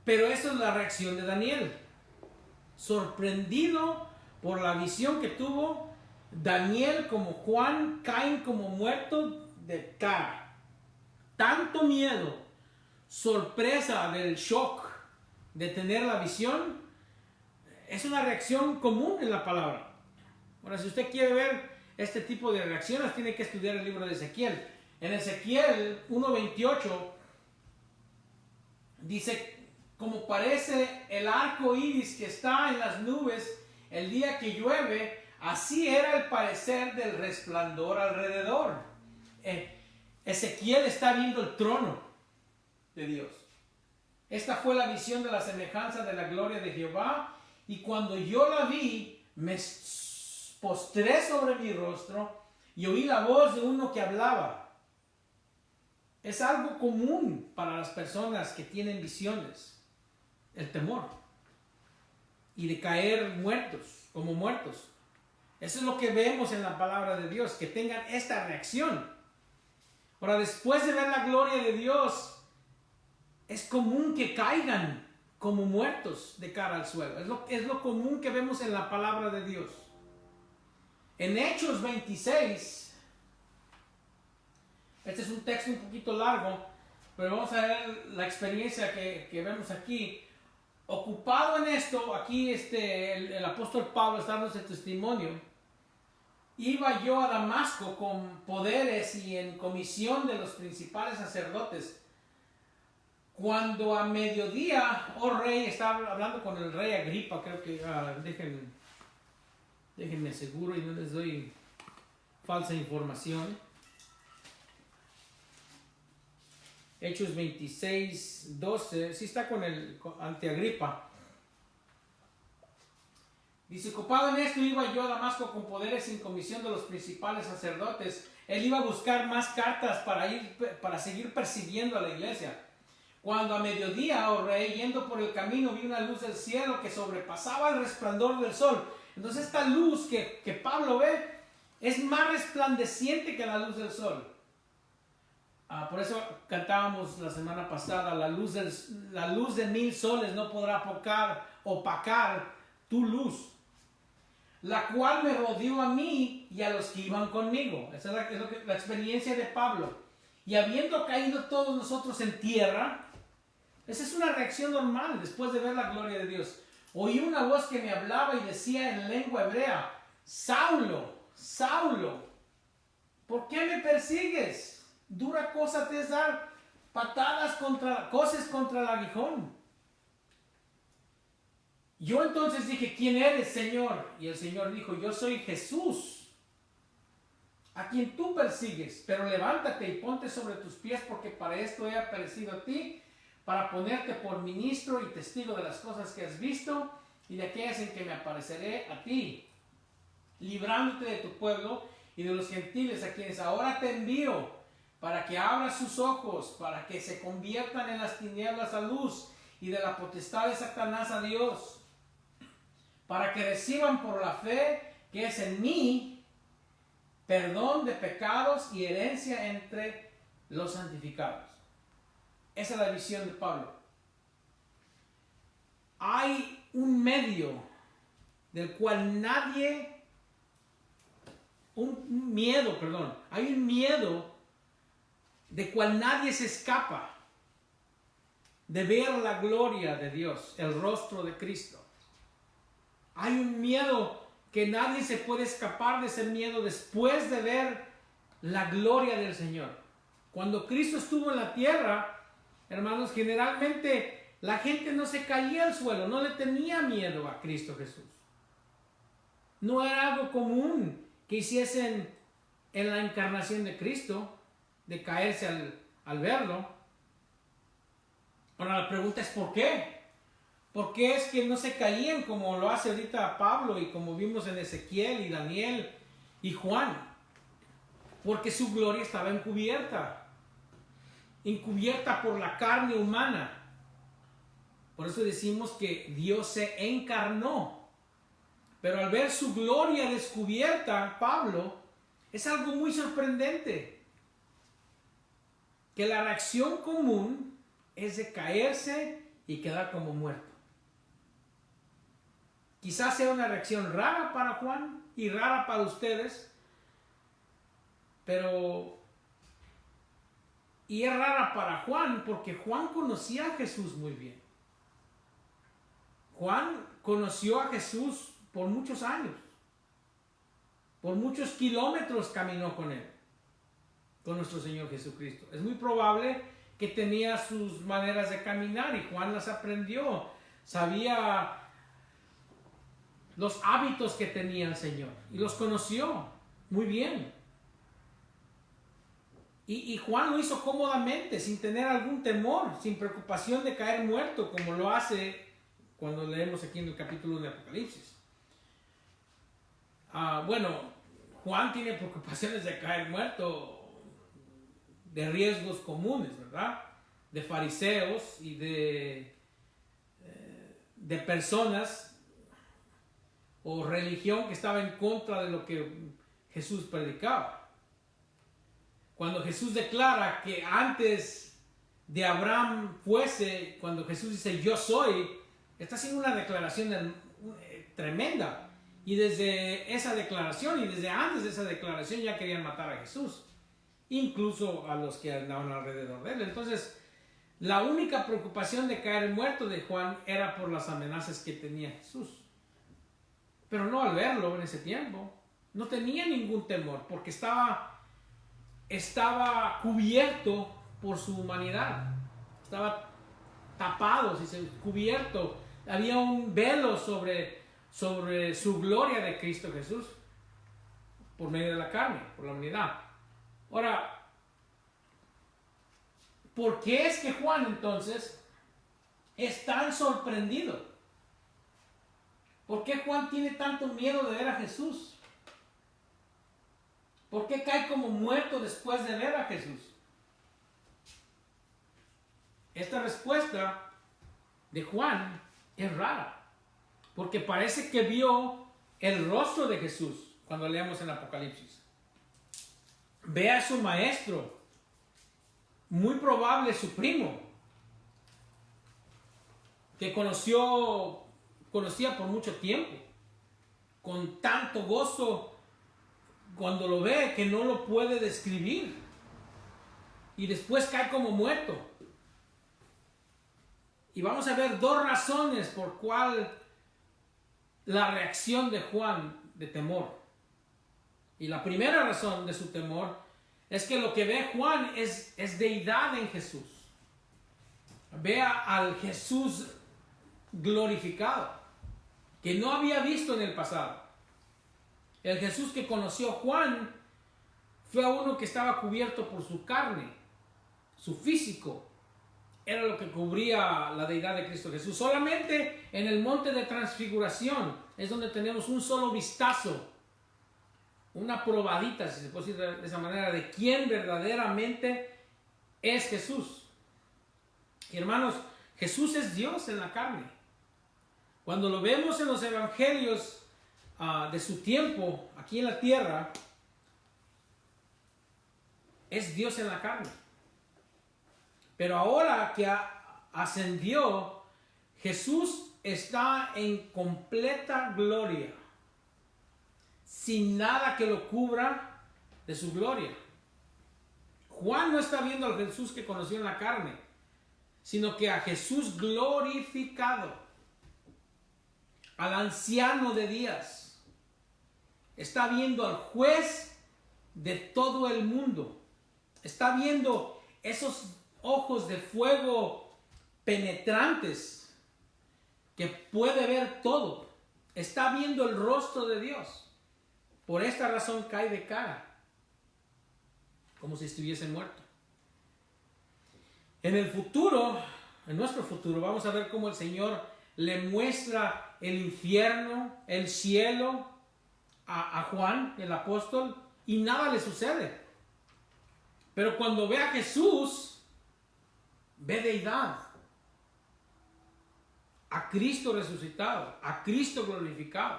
Pero esa es la reacción de Daniel. Sorprendido por la visión que tuvo, Daniel como Juan caen como muertos de cara. Tanto miedo, sorpresa del shock de tener la visión, es una reacción común en la palabra. Ahora, si usted quiere ver este tipo de reacciones, tiene que estudiar el libro de Ezequiel. En Ezequiel 1:28 dice, como parece el arco iris que está en las nubes el día que llueve, así era el parecer del resplandor alrededor. Ezequiel está viendo el trono de Dios. Esta fue la visión de la semejanza de la gloria de Jehová, y cuando yo la vi, me postré sobre mi rostro y oí la voz de uno que hablaba. Es algo común para las personas que tienen visiones, el temor y de caer muertos, como muertos. Eso es lo que vemos en la palabra de Dios, que tengan esta reacción. Ahora, después de ver la gloria de Dios, es común que caigan como muertos de cara al suelo. Es lo común que vemos en la palabra de Dios. En Hechos 26, este es un texto un poquito largo, pero vamos a ver la experiencia que vemos aquí. Ocupado en esto, aquí el apóstol Pablo está dando ese testimonio. Iba yo a Damasco con poderes y en comisión de los principales sacerdotes. Cuando a mediodía, oh rey, estaba hablando con el rey Agripa, creo que, déjenme seguro y no les doy falsa información. Hechos 26, 12, sí está ante Agripa. Dice, ocupado en esto iba yo a Damasco con poderes sin comisión de los principales sacerdotes. Él iba a buscar más cartas para seguir persiguiendo a la iglesia. Cuando a mediodía, oh rey, yendo por el camino, vi una luz del cielo que sobrepasaba el resplandor del sol. Entonces esta luz que Pablo ve es más resplandeciente que la luz del sol. Por eso cantábamos la semana pasada, la luz de 1000 soles no podrá opacar tu luz, la cual me rodeó a mí y a los que iban conmigo. Esa es la experiencia de Pablo. Y habiendo caído todos nosotros en tierra, esa es una reacción normal después de ver la gloria de Dios. Oí una voz que me hablaba y decía en lengua hebrea, Saulo, Saulo, ¿por qué me persigues? Dura cosa te es dar coces contra el aguijón. Yo entonces dije, ¿quién eres, Señor? Y el Señor dijo, yo soy Jesús, a quien tú persigues, pero levántate y ponte sobre tus pies, porque para esto he aparecido a ti, para ponerte por ministro y testigo de las cosas que has visto y de aquellas en que me apareceré a ti, librándote de tu pueblo y de los gentiles a quienes ahora te envío, para que abras sus ojos, para que se conviertan en las tinieblas a luz y de la potestad de Satanás a Dios, para que reciban por la fe que es en mí perdón de pecados y herencia entre los santificados. Esa es la visión de Pablo. Hay un medio del cual hay un miedo de cual nadie se escapa, de ver la gloria de Dios, el rostro de Cristo. Hay un miedo que nadie se puede escapar de ese miedo después de ver la gloria del Señor. Cuando Cristo estuvo en la tierra, hermanos, generalmente la gente no se caía al suelo, no le tenía miedo a Cristo Jesús. No era algo común que hiciesen en la encarnación de Cristo, de caerse al verlo. Ahora la pregunta es ¿por qué? ¿Por qué es que no se caían como lo hace ahorita Pablo y como vimos en Ezequiel y Daniel y Juan? Porque su gloria estaba encubierta por la carne humana. Por eso decimos que Dios se encarnó. Pero al ver su gloria descubierta, Pablo, es algo muy sorprendente. Que la reacción común es de caerse y quedar como muerto. Quizás sea una reacción rara para Juan y rara para ustedes, y es rara para Juan porque Juan conocía a Jesús muy bien. Juan conoció a Jesús por muchos años, por muchos kilómetros caminó con él, con nuestro Señor Jesucristo. Es muy probable que tenía sus maneras de caminar y Juan las aprendió, sabía los hábitos que tenía el Señor y los conoció muy bien. Y Juan lo hizo cómodamente, sin tener algún temor, sin preocupación de caer muerto, como lo hace cuando leemos aquí en el capítulo de Apocalipsis. Bueno, Juan tiene preocupaciones de caer muerto de riesgos comunes, ¿verdad? De fariseos y de personas o religión que estaba en contra de lo que Jesús predicaba. Cuando Jesús declara que antes de Abraham fuese, cuando Jesús dice yo soy, está haciendo una declaración tremenda. Y desde esa declaración y desde antes de esa declaración ya querían matar a Jesús, incluso a los que andaban alrededor de él. Entonces, la única preocupación de caer muerto de Juan era por las amenazas que tenía Jesús. Pero no al verlo en ese tiempo. No tenía ningún temor porque estaba cubierto por su humanidad. Estaba tapado, cubierto. Había un velo sobre su gloria de Cristo Jesús por medio de la carne, por la humanidad. Ahora, ¿por qué es que Juan entonces es tan sorprendido? ¿Por qué Juan tiene tanto miedo de ver a Jesús? ¿Por qué cae como muerto después de ver a Jesús? Esta respuesta de Juan es rara, porque parece que vio el rostro de Jesús cuando leemos en Apocalipsis. Ve a su maestro, muy probable su primo, que conocía por mucho tiempo, con tanto gozo cuando lo ve que no lo puede describir, y después cae como muerto. Y vamos a ver dos razones por cuál la reacción de Juan de temor. Y la primera razón de su temor es que lo que ve Juan es deidad en Jesús. Ve al Jesús glorificado, que no había visto en el pasado. El Jesús que conoció Juan fue uno que estaba cubierto por su carne, su físico. Era lo que cubría la deidad de Cristo Jesús. Solamente en el monte de transfiguración es donde tenemos un solo vistazo, una probadita, si se puede decir de esa manera, de quién verdaderamente es Jesús. Y hermanos, Jesús es Dios en la carne. Cuando lo vemos en los evangelios de su tiempo aquí en la tierra, es Dios en la carne. Pero ahora que ascendió, Jesús está en completa gloria, sin nada que lo cubra de su gloria. Juan no está viendo al Jesús que conoció en la carne, sino que a Jesús glorificado, al anciano de días. Está viendo al juez de todo el mundo. Está viendo esos ojos de fuego penetrantes que puede ver todo. Está viendo el rostro de Dios. Por esta razón cae de cara, como si estuviese muerto. En el futuro, en nuestro futuro, vamos a ver cómo el Señor le muestra el infierno, el cielo a Juan, el apóstol, y nada le sucede. Pero cuando ve a Jesús, ve deidad, a Cristo resucitado, a Cristo glorificado.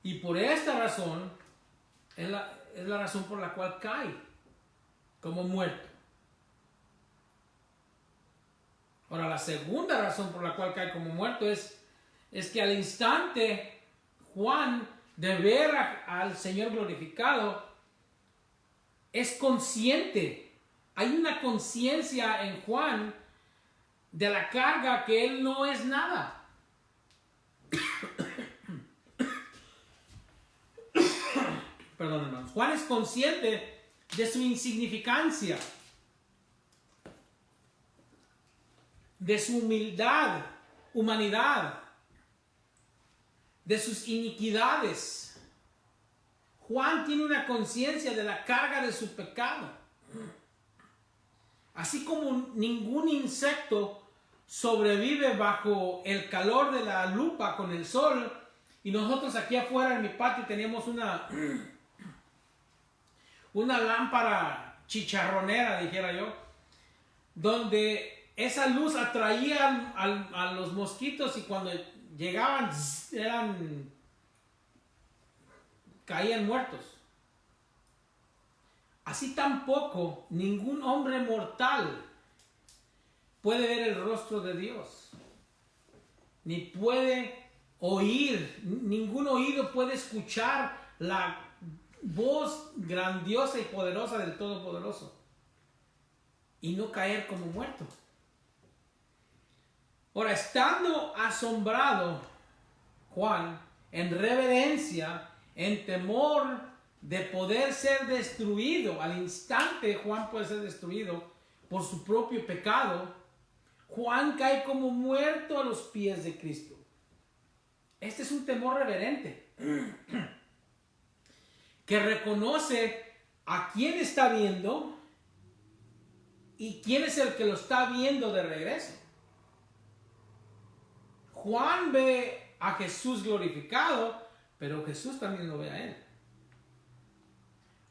Y por esta razón, es la razón por la cual cae como muerto. Ahora, la segunda razón por la cual cae como muerto es que al instante Juan de ver al Señor glorificado es consciente. Hay una conciencia en Juan de la carga que él no es nada. Perdón, hermanos. Juan es consciente de su insignificancia, de su humildad, humanidad, de sus iniquidades. Juan tiene una conciencia de la carga de su pecado. Así como ningún insecto sobrevive bajo el calor de la lupa con el sol, y nosotros aquí afuera en mi patio tenemos una lámpara chicharronera, dijera yo, donde esa luz atraía a los mosquitos y cuando llegaban caían muertos. Así tampoco ningún hombre mortal puede ver el rostro de Dios, ni puede oír, ningún oído puede escuchar la voz grandiosa y poderosa del Todopoderoso y no caer como muerto. Ahora, estando asombrado Juan, en reverencia, en temor de poder ser destruido, al instante Juan puede ser destruido por su propio pecado, Juan cae como muerto a los pies de Cristo. Este es un temor reverente que reconoce a quién está viendo y quién es el que lo está viendo de regreso. Juan ve a Jesús glorificado, pero Jesús también lo ve a él.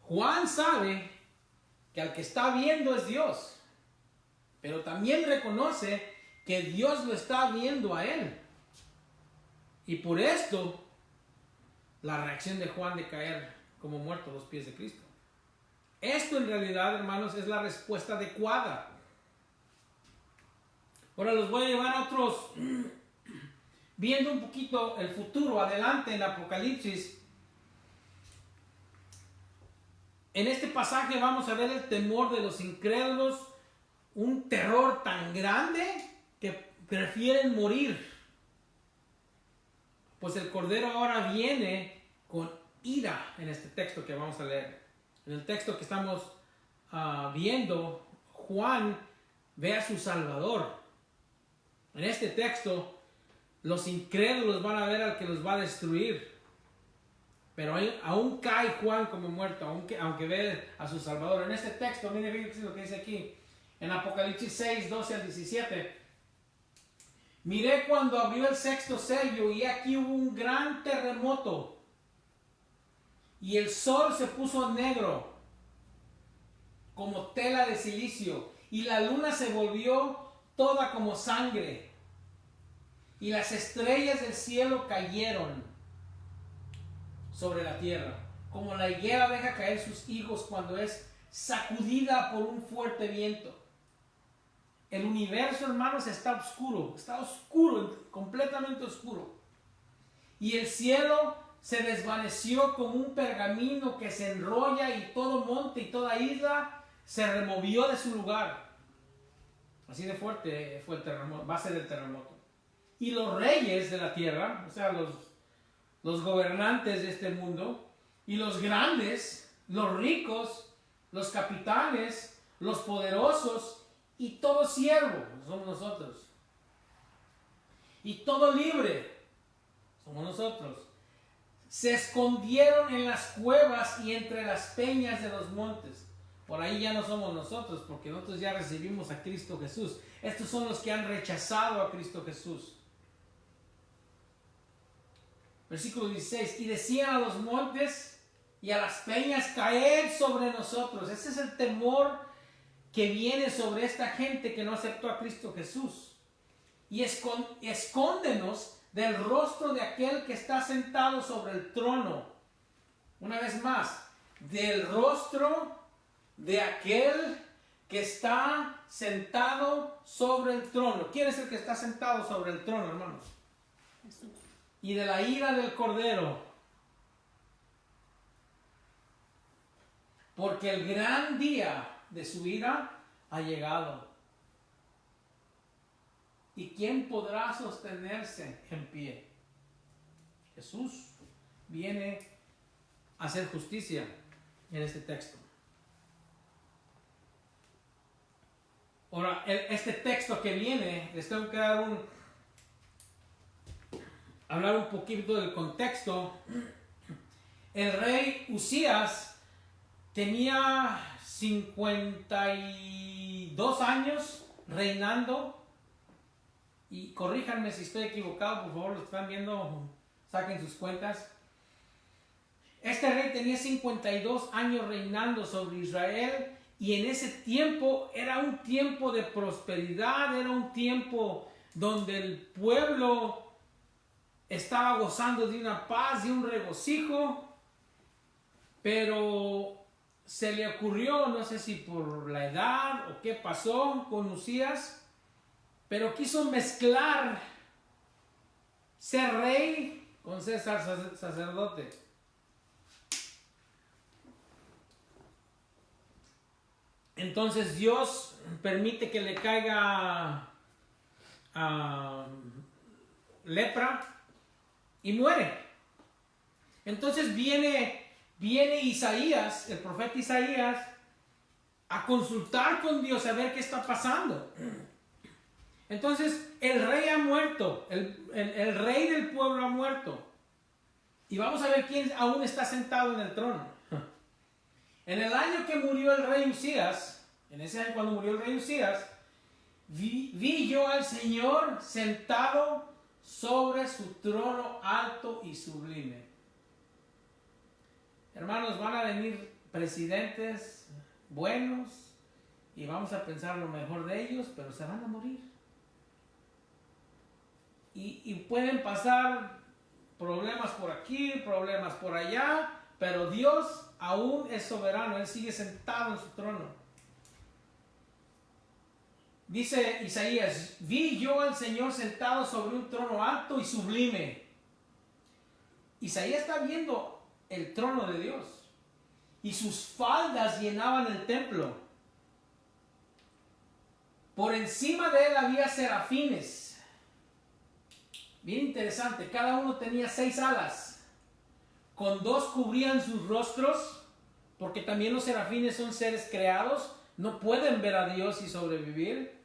Juan sabe que al que está viendo es Dios, pero también reconoce que Dios lo está viendo a él. Y por esto, la reacción de Juan de caer como muerto a los pies de Cristo. Esto en realidad, hermanos, es la respuesta adecuada. Ahora los voy a llevar a otros, viendo un poquito el futuro, adelante en Apocalipsis. En este pasaje vamos a ver el temor de los incrédulos, un terror tan grande que prefieren morir. Pues el Cordero ahora viene con ira en este texto que vamos a leer. En el texto que estamos viendo, Juan ve a su Salvador. En este texto, los incrédulos van a ver al que los va a destruir. Pero aún cae Juan como muerto, aunque ve a su Salvador. En este texto, miren lo que dice aquí, en Apocalipsis 6, 12 al 17. Miré cuando abrió el sexto sello y aquí hubo un gran terremoto. Y el sol se puso negro, como tela de silicio. Y la luna se volvió toda como sangre. Y las estrellas del cielo cayeron sobre la tierra, como la higuera deja caer sus higos cuando es sacudida por un fuerte viento. El universo, hermanos, está oscuro, completamente oscuro. Y el cielo se desvaneció como un pergamino que se enrolla y todo monte y toda isla se removió de su lugar. Así de fuerte fue el terremoto, va a ser el terremoto. Y los reyes de la tierra, o sea, los gobernantes de este mundo, y los grandes, los ricos, los capitanes, los poderosos, y todo siervo, somos nosotros. Y todo libre, somos nosotros. Se escondieron en las cuevas y entre las peñas de los montes. Por ahí ya no somos nosotros, porque nosotros ya recibimos a Cristo Jesús. Estos son los que han rechazado a Cristo Jesús. Versículo 16. Y decían a los montes y a las peñas, caed sobre nosotros. Ese es el temor que viene sobre esta gente que no aceptó a Cristo Jesús. Y escóndenos del rostro de aquel que está sentado sobre el trono. Una vez más, del rostro de aquel que está sentado sobre el trono. ¿Quién es el que está sentado sobre el trono, hermanos? Jesús. Y de la ira del Cordero. Porque el gran día de su ira ha llegado. ¿Y quién podrá sostenerse en pie? Jesús viene a hacer justicia en este texto. Ahora, este texto que viene, les tengo que dar hablar un poquito del contexto. El rey Usías tenía 52 años reinando. Y corríjanme si estoy equivocado, por favor, lo están viendo, saquen sus cuentas. Este rey tenía 52 años reinando sobre Israel Y en ese tiempo era un tiempo de prosperidad, era un tiempo donde el pueblo estaba gozando de una paz, de un regocijo, pero se le ocurrió, no sé si por la edad o qué pasó con Usías, pero quiso mezclar ser rey con ser sacerdote. Entonces Dios permite que le caiga lepra y muere. Entonces viene Isaías, el profeta Isaías, a consultar con Dios a ver qué está pasando. Entonces el rey ha muerto, el rey del pueblo ha muerto. Y vamos a ver quién aún está sentado en el trono. En el año que murió el rey Usías, en ese año cuando murió el rey Usías, vi yo al Señor sentado sobre su trono alto y sublime. Hermanos, van a venir presidentes buenos y vamos a pensar lo mejor de ellos, pero se van a morir. Y pueden pasar problemas por aquí, problemas por allá, pero Dios aún es soberano, Él sigue sentado en su trono. Dice Isaías, vi yo al Señor sentado sobre un trono alto y sublime. Isaías está viendo el trono de Dios y sus faldas llenaban el templo. Por encima de él había serafines. Bien interesante, cada uno tenía 6 alas. Con 2 cubrían sus rostros, porque también los serafines son seres creados, no pueden ver a Dios y sobrevivir.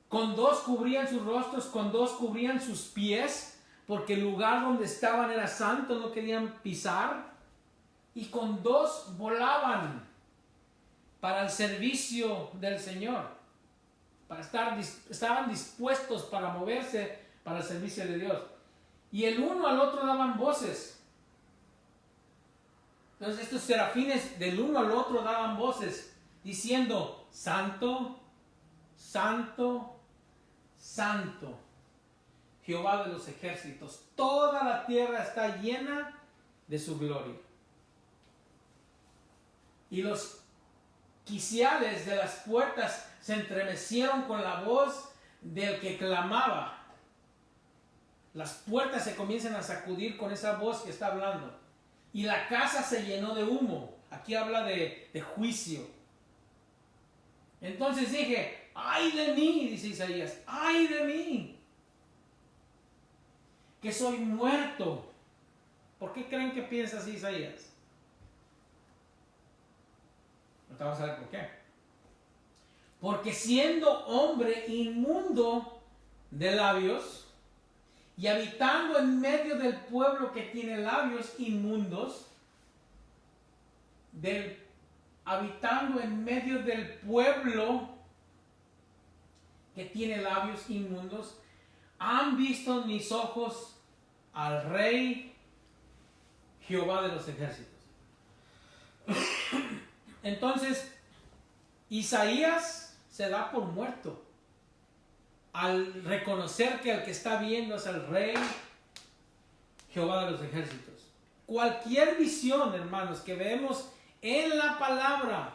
Con 2 cubrían sus rostros, con 2 cubrían sus pies, porque el lugar donde estaban era santo, no querían pisar. Y con 2 volaban para el servicio del Señor. Estaban dispuestos para moverse para el servicio de Dios. Y el uno al otro daban voces. Entonces estos serafines del uno al otro daban voces diciendo: Santo, Santo, Santo, Jehová de los ejércitos, toda la tierra está llena de su gloria. Y los quiciales de las puertas se entremecieron con la voz del que clamaba. Las puertas se comienzan a sacudir con esa voz que está hablando. Y la casa se llenó de humo. Aquí habla de juicio. Entonces dije: ¡ay de mí!, dice Isaías, ¡ay de mí!, que soy muerto. ¿Por qué creen que piensa así Isaías? Ahorita vamos a ver por qué. Porque siendo hombre inmundo de labios y habitando en medio del pueblo que tiene labios inmundos, habitando en medio del pueblo que tiene labios inmundos, han visto mis ojos al Rey Jehová de los ejércitos. Entonces Isaías se da por muerto al reconocer que el que está viendo es el Rey Jehová de los ejércitos. Cualquier visión, hermanos, que vemos en la palabra,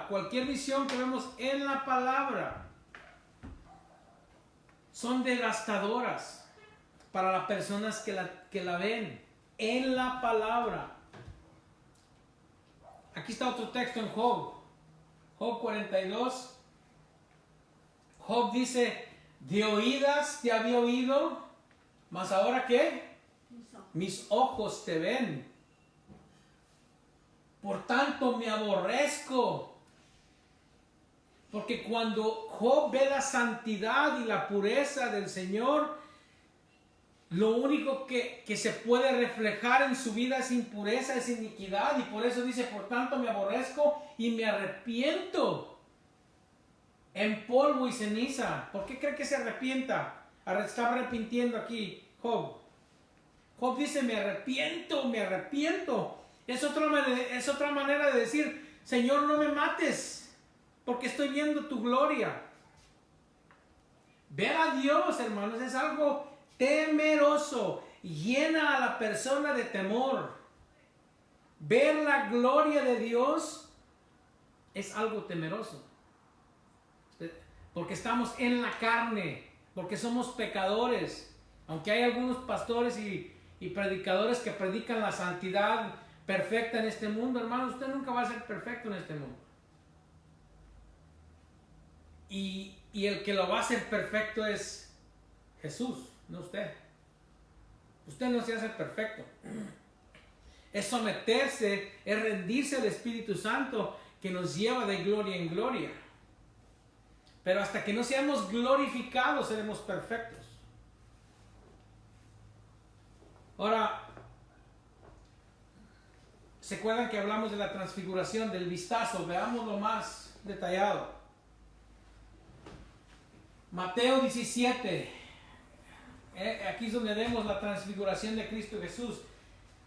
cualquier visión que vemos en la palabra, son devastadoras para las personas que la ven en la palabra. Aquí está otro texto en Job 42. Job dice: de oídas te había oído, mas ahora ¿qué? Mis ojos te ven. Por tanto me aborrezco. Porque cuando Job ve la santidad y la pureza del Señor, lo único que se puede reflejar en su vida es impureza, es iniquidad. Y por eso dice: por tanto me aborrezco y me arrepiento en polvo y ceniza. ¿Por qué cree que se arrepienta? Está arrepintiendo aquí Job. Job dice: me arrepiento. Es otra manera de decir: Señor, no me mates, porque estoy viendo tu gloria. Ver a Dios, hermanos, es algo temeroso. Llena a la persona de temor. Ver la gloria de Dios es algo temeroso. Porque estamos en la carne, porque somos pecadores. Aunque hay algunos pastores y predicadores que predican la santidad perfecta en este mundo, hermano, usted nunca va a ser perfecto en este mundo. Y el que lo va a hacer perfecto es Jesús, no usted. Usted no se hace perfecto. Es someterse, es rendirse al Espíritu Santo que nos lleva de gloria en gloria. Pero hasta que no seamos glorificados, seremos perfectos. Ahora, ¿se acuerdan que hablamos de la transfiguración, del vistazo? Veámoslo más detallado. Mateo 17. Aquí es donde vemos la transfiguración de Cristo Jesús.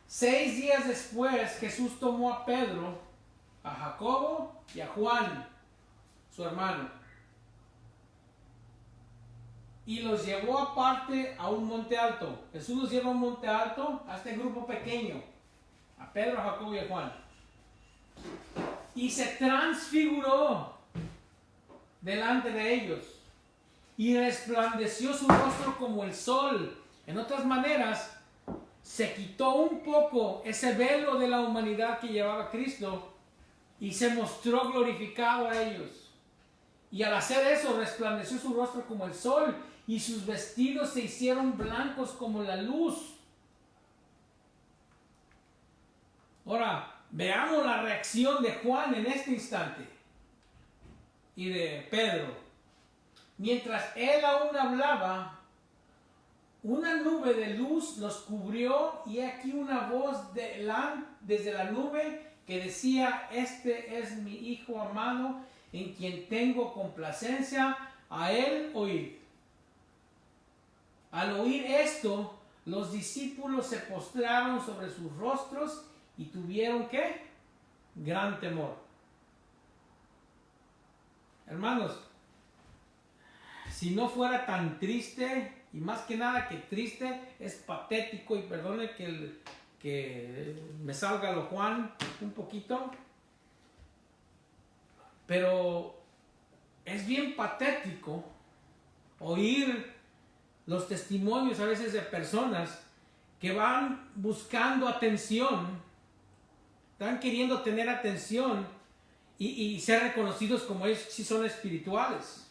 6 días después, Jesús tomó a Pedro, a Jacobo y a Juan, su hermano, y los llevó aparte a un monte alto. Jesús los lleva a un monte alto, a este grupo pequeño, a Pedro, a Jacobo y a Juan, y se transfiguró delante de ellos, y resplandeció su rostro como el sol. En otras maneras, se quitó un poco ese velo de la humanidad que llevaba Cristo y se mostró glorificado a ellos. Y al hacer eso, resplandeció su rostro como el sol y sus vestidos se hicieron blancos como la luz. Ahora, veamos la reacción de Juan en este instante y de Pedro. Mientras él aún hablaba, una nube de luz los cubrió y aquí una voz desde la nube que decía: este es mi Hijo amado, en quien tengo complacencia, a él oíd. Al oír esto, los discípulos se postraron sobre sus rostros y tuvieron ¿qué? Gran temor. Hermanos, si no fuera tan triste, y más que nada que triste, es patético, y perdone que me salga lo Juan un poquito, pero es bien patético oír los testimonios a veces de personas que van buscando atención, están queriendo tener atención y ser reconocidos como ellos si son espirituales.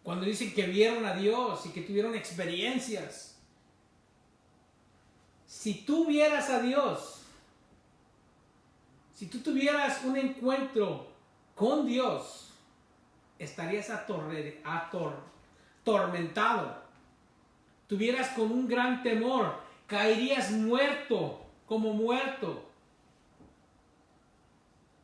Cuando dicen que vieron a Dios y que tuvieron experiencias. Si tú vieras a Dios, si tú tuvieras un encuentro con Dios, estarías atormentado. Tuvieras con un gran temor, caerías muerto, como muerto.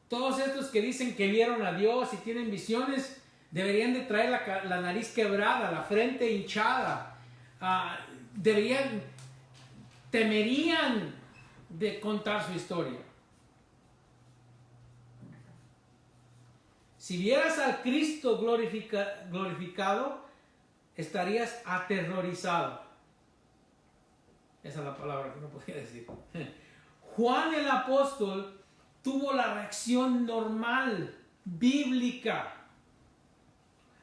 Todos estos que dicen que vieron a Dios y tienen visiones, deberían de traer la nariz quebrada, la frente hinchada. Temerían de contar su historia. Si vieras al Cristo glorificado, estarías aterrorizado. Esa es la palabra que no podía decir. Juan el apóstol tuvo la reacción normal, bíblica.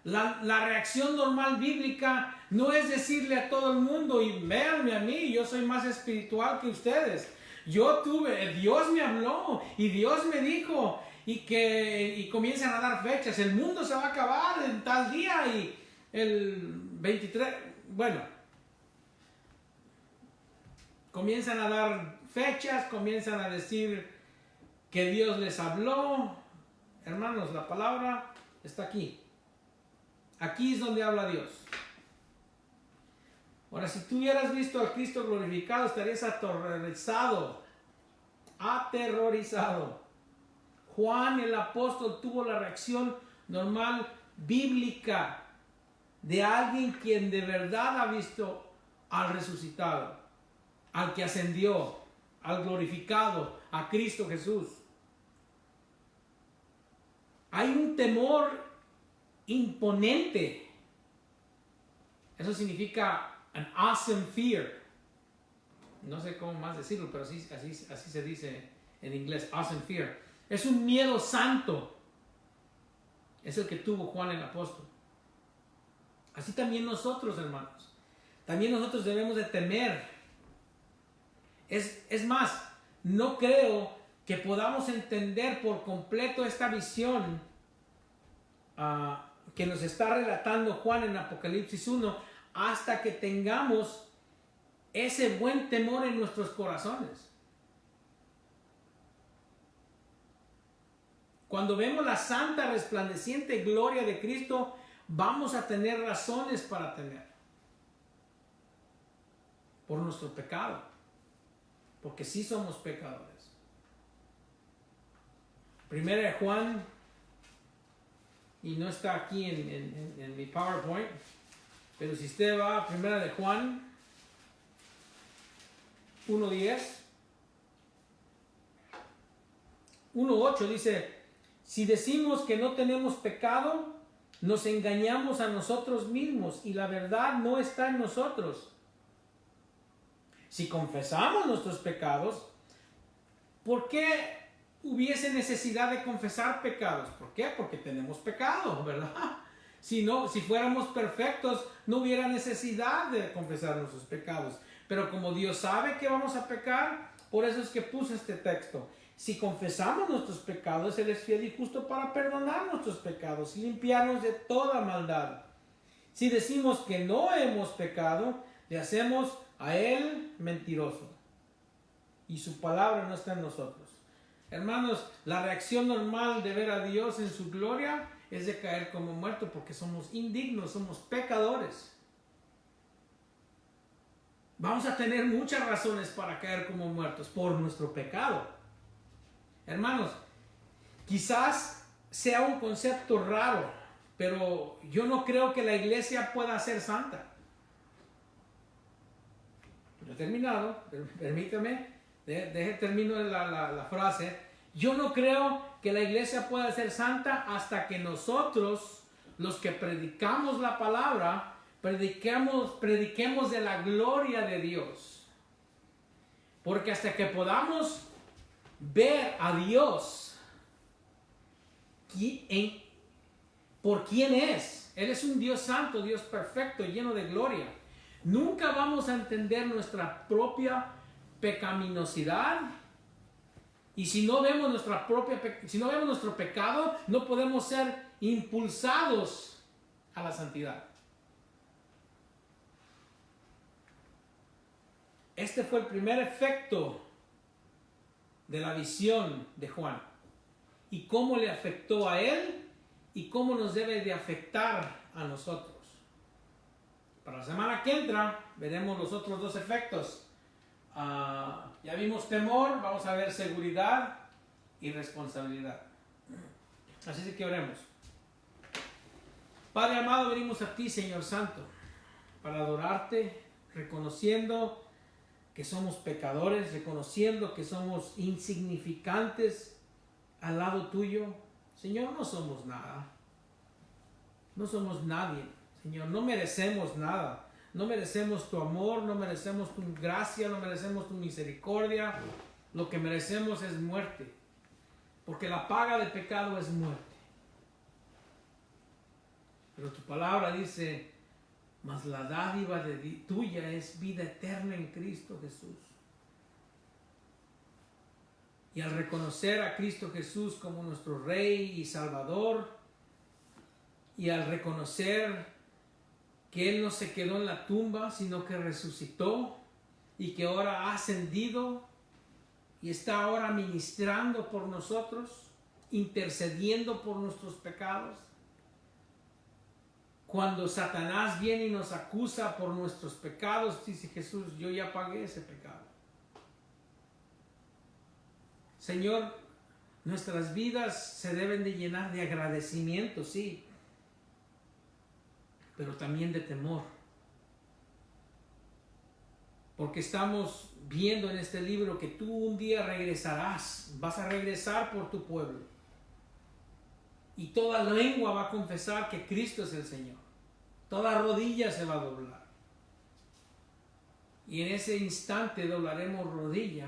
La reacción normal bíblica no es decirle a todo el mundo: y véanme a mí, yo soy más espiritual que ustedes. Dios me habló y Dios me dijo, y comienzan a dar fechas. El mundo se va a acabar en tal día y el 23, bueno, comienzan a dar fechas, comienzan a decir que Dios les habló. Hermanos, la palabra está aquí. Aquí es donde habla Dios. Ahora, si tú hubieras visto al Cristo glorificado, estarías aterrorizado. Juan el apóstol tuvo la reacción normal bíblica de alguien quien de verdad ha visto al resucitado, al que ascendió, al glorificado, a Cristo Jesús. Hay un temor imponente. Eso significa an awesome fear. No sé cómo más decirlo, pero así se dice en inglés, awesome fear. Es un miedo santo. Es el que tuvo Juan el apóstol. Así también nosotros, hermanos. También nosotros debemos de temer. Es más, no creo que podamos entender por completo esta visión que nos está relatando Juan en Apocalipsis 1 hasta que tengamos ese buen temor en nuestros corazones. Cuando vemos la santa resplandeciente gloria de Cristo, vamos a tener razones para temer por nuestro pecado, porque sí somos pecadores. Primera de Juan, y no está aquí en mi PowerPoint, pero si usted va a Primera de Juan 1:10, 1:8 dice: si decimos que no tenemos pecado, nos engañamos a nosotros mismos y la verdad no está en nosotros. Si confesamos nuestros pecados, ¿por qué hubiese necesidad de confesar pecados? ¿Por qué? Porque tenemos pecado, ¿verdad? Si fuéramos perfectos, no hubiera necesidad de confesar nuestros pecados. Pero como Dios sabe que vamos a pecar, por eso es que puse este texto. Si confesamos nuestros pecados, Él es fiel y justo para perdonar nuestros pecados y limpiarnos de toda maldad. Si decimos que no hemos pecado, le hacemos a Él mentiroso y su palabra no está en nosotros. Hermanos, la reacción normal de ver a Dios en su gloria es de caer como muerto porque somos indignos, somos pecadores. Vamos a tener muchas razones para caer como muertos por nuestro pecado. Hermanos, quizás sea un concepto raro, pero yo no creo que la iglesia pueda ser santa. No he terminado, permítame, termino la frase. Yo no creo que la iglesia pueda ser santa hasta que nosotros, los que predicamos la palabra, prediquemos de la gloria de Dios. Porque hasta que podamos ver a Dios por quién es. Él es un Dios santo, Dios perfecto, lleno de gloria. Nunca vamos a entender nuestra propia pecaminosidad. Y si no vemos nuestro pecado, no podemos ser impulsados a la santidad. Este fue el primer efecto de la visión de Juan. Y cómo le afectó a él y cómo nos debe de afectar a nosotros. Para la semana que entra veremos los otros dos efectos. Ya vimos temor, vamos a ver seguridad y responsabilidad. Así que oremos. Padre amado, venimos a ti, Señor Santo, para adorarte, reconociendo que somos pecadores, reconociendo que somos insignificantes al lado tuyo. Señor, no somos nada. No somos nadie. Señor, no merecemos nada. No merecemos tu amor, no merecemos tu gracia, no merecemos tu misericordia. Lo que merecemos es muerte. Porque la paga del pecado es muerte. Pero tu palabra dice: mas la dádiva tuya es vida eterna en Cristo Jesús. Y al reconocer a Cristo Jesús como nuestro Rey y Salvador, y al reconocer que Él no se quedó en la tumba, sino que resucitó, y que ahora ha ascendido, y está ahora ministrando por nosotros, intercediendo por nuestros pecados. Cuando Satanás viene y nos acusa por nuestros pecados, dice Jesús: yo ya pagué ese pecado. Señor, nuestras vidas se deben de llenar de agradecimiento, sí, pero también de temor. Porque estamos viendo en este libro que tú un día regresarás, vas a regresar por tu pueblo. y toda lengua va a confesar que Cristo es el Señor. Toda rodilla se va a doblar. Y en ese instante doblaremos rodilla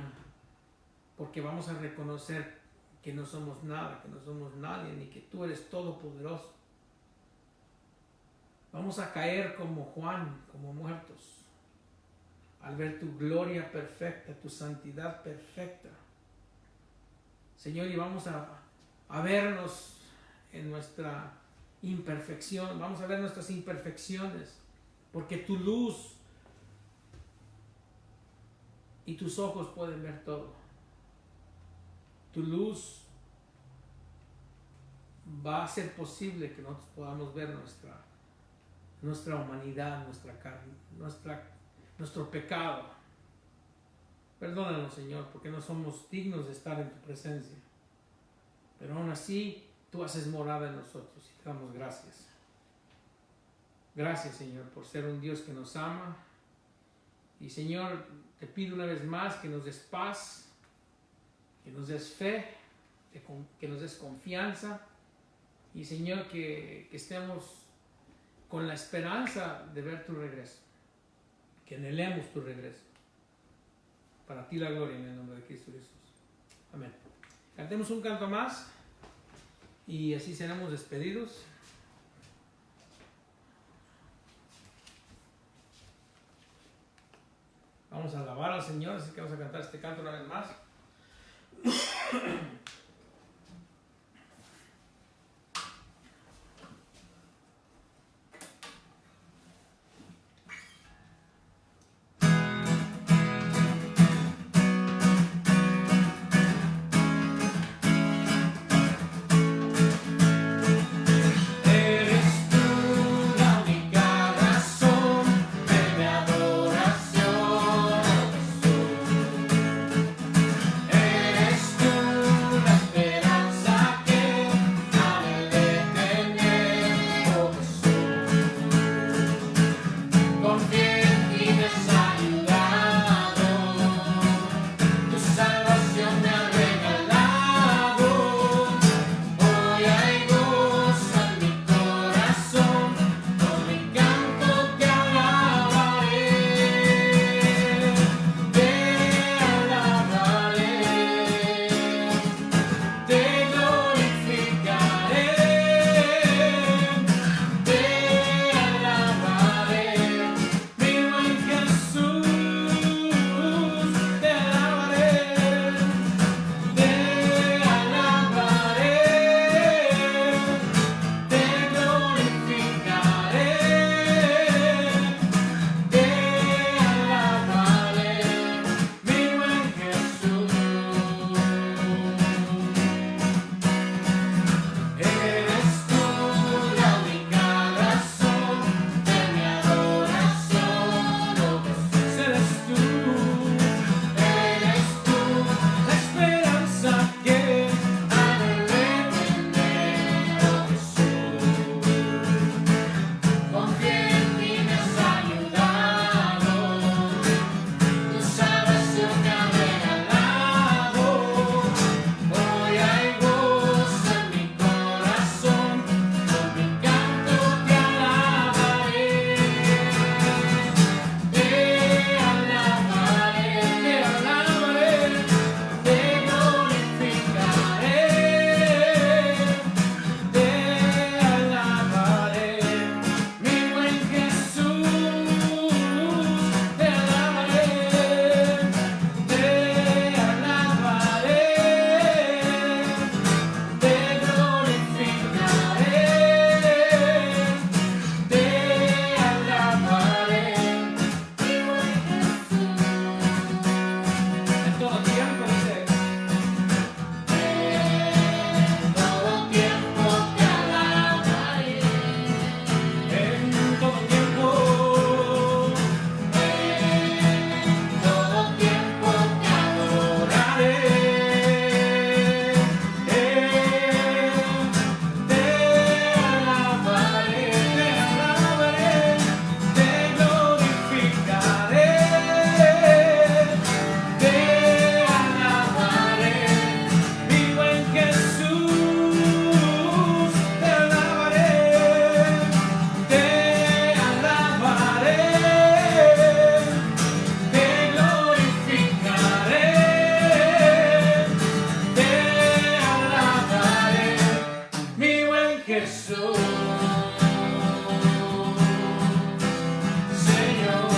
porque vamos a reconocer que no somos nada, que no somos nadie, ni que tú eres todopoderoso. Vamos a caer como Juan, como muertos, al ver tu gloria perfecta, tu santidad perfecta. Señor, y vamos a vernos en nuestra imperfección, vamos a ver nuestras imperfecciones, porque tu luz y tus ojos pueden ver todo. Tu luz va a hacer posible que nosotros podamos ver nuestra humanidad, nuestra carne, nuestro pecado. Perdónanos, Señor, porque no somos dignos de estar en tu presencia. Pero aún así, tú haces morada en nosotros y te damos gracias. Gracias, Señor, por ser un Dios que nos ama. Y, Señor, te pido una vez más que nos des paz, que nos des fe, que nos des confianza. Y, Señor, que estemos con la esperanza de ver tu regreso. Que anhelemos tu regreso. Para ti la gloria en el nombre de Cristo Jesús. Amén. Cantemos un canto más y así seremos despedidos. Vamos a alabar al Señor, así que vamos a cantar este canto una vez más. Jesús, Señor.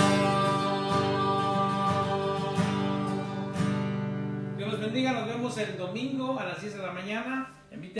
Dios los bendiga, nos vemos el domingo a las 10 de la mañana.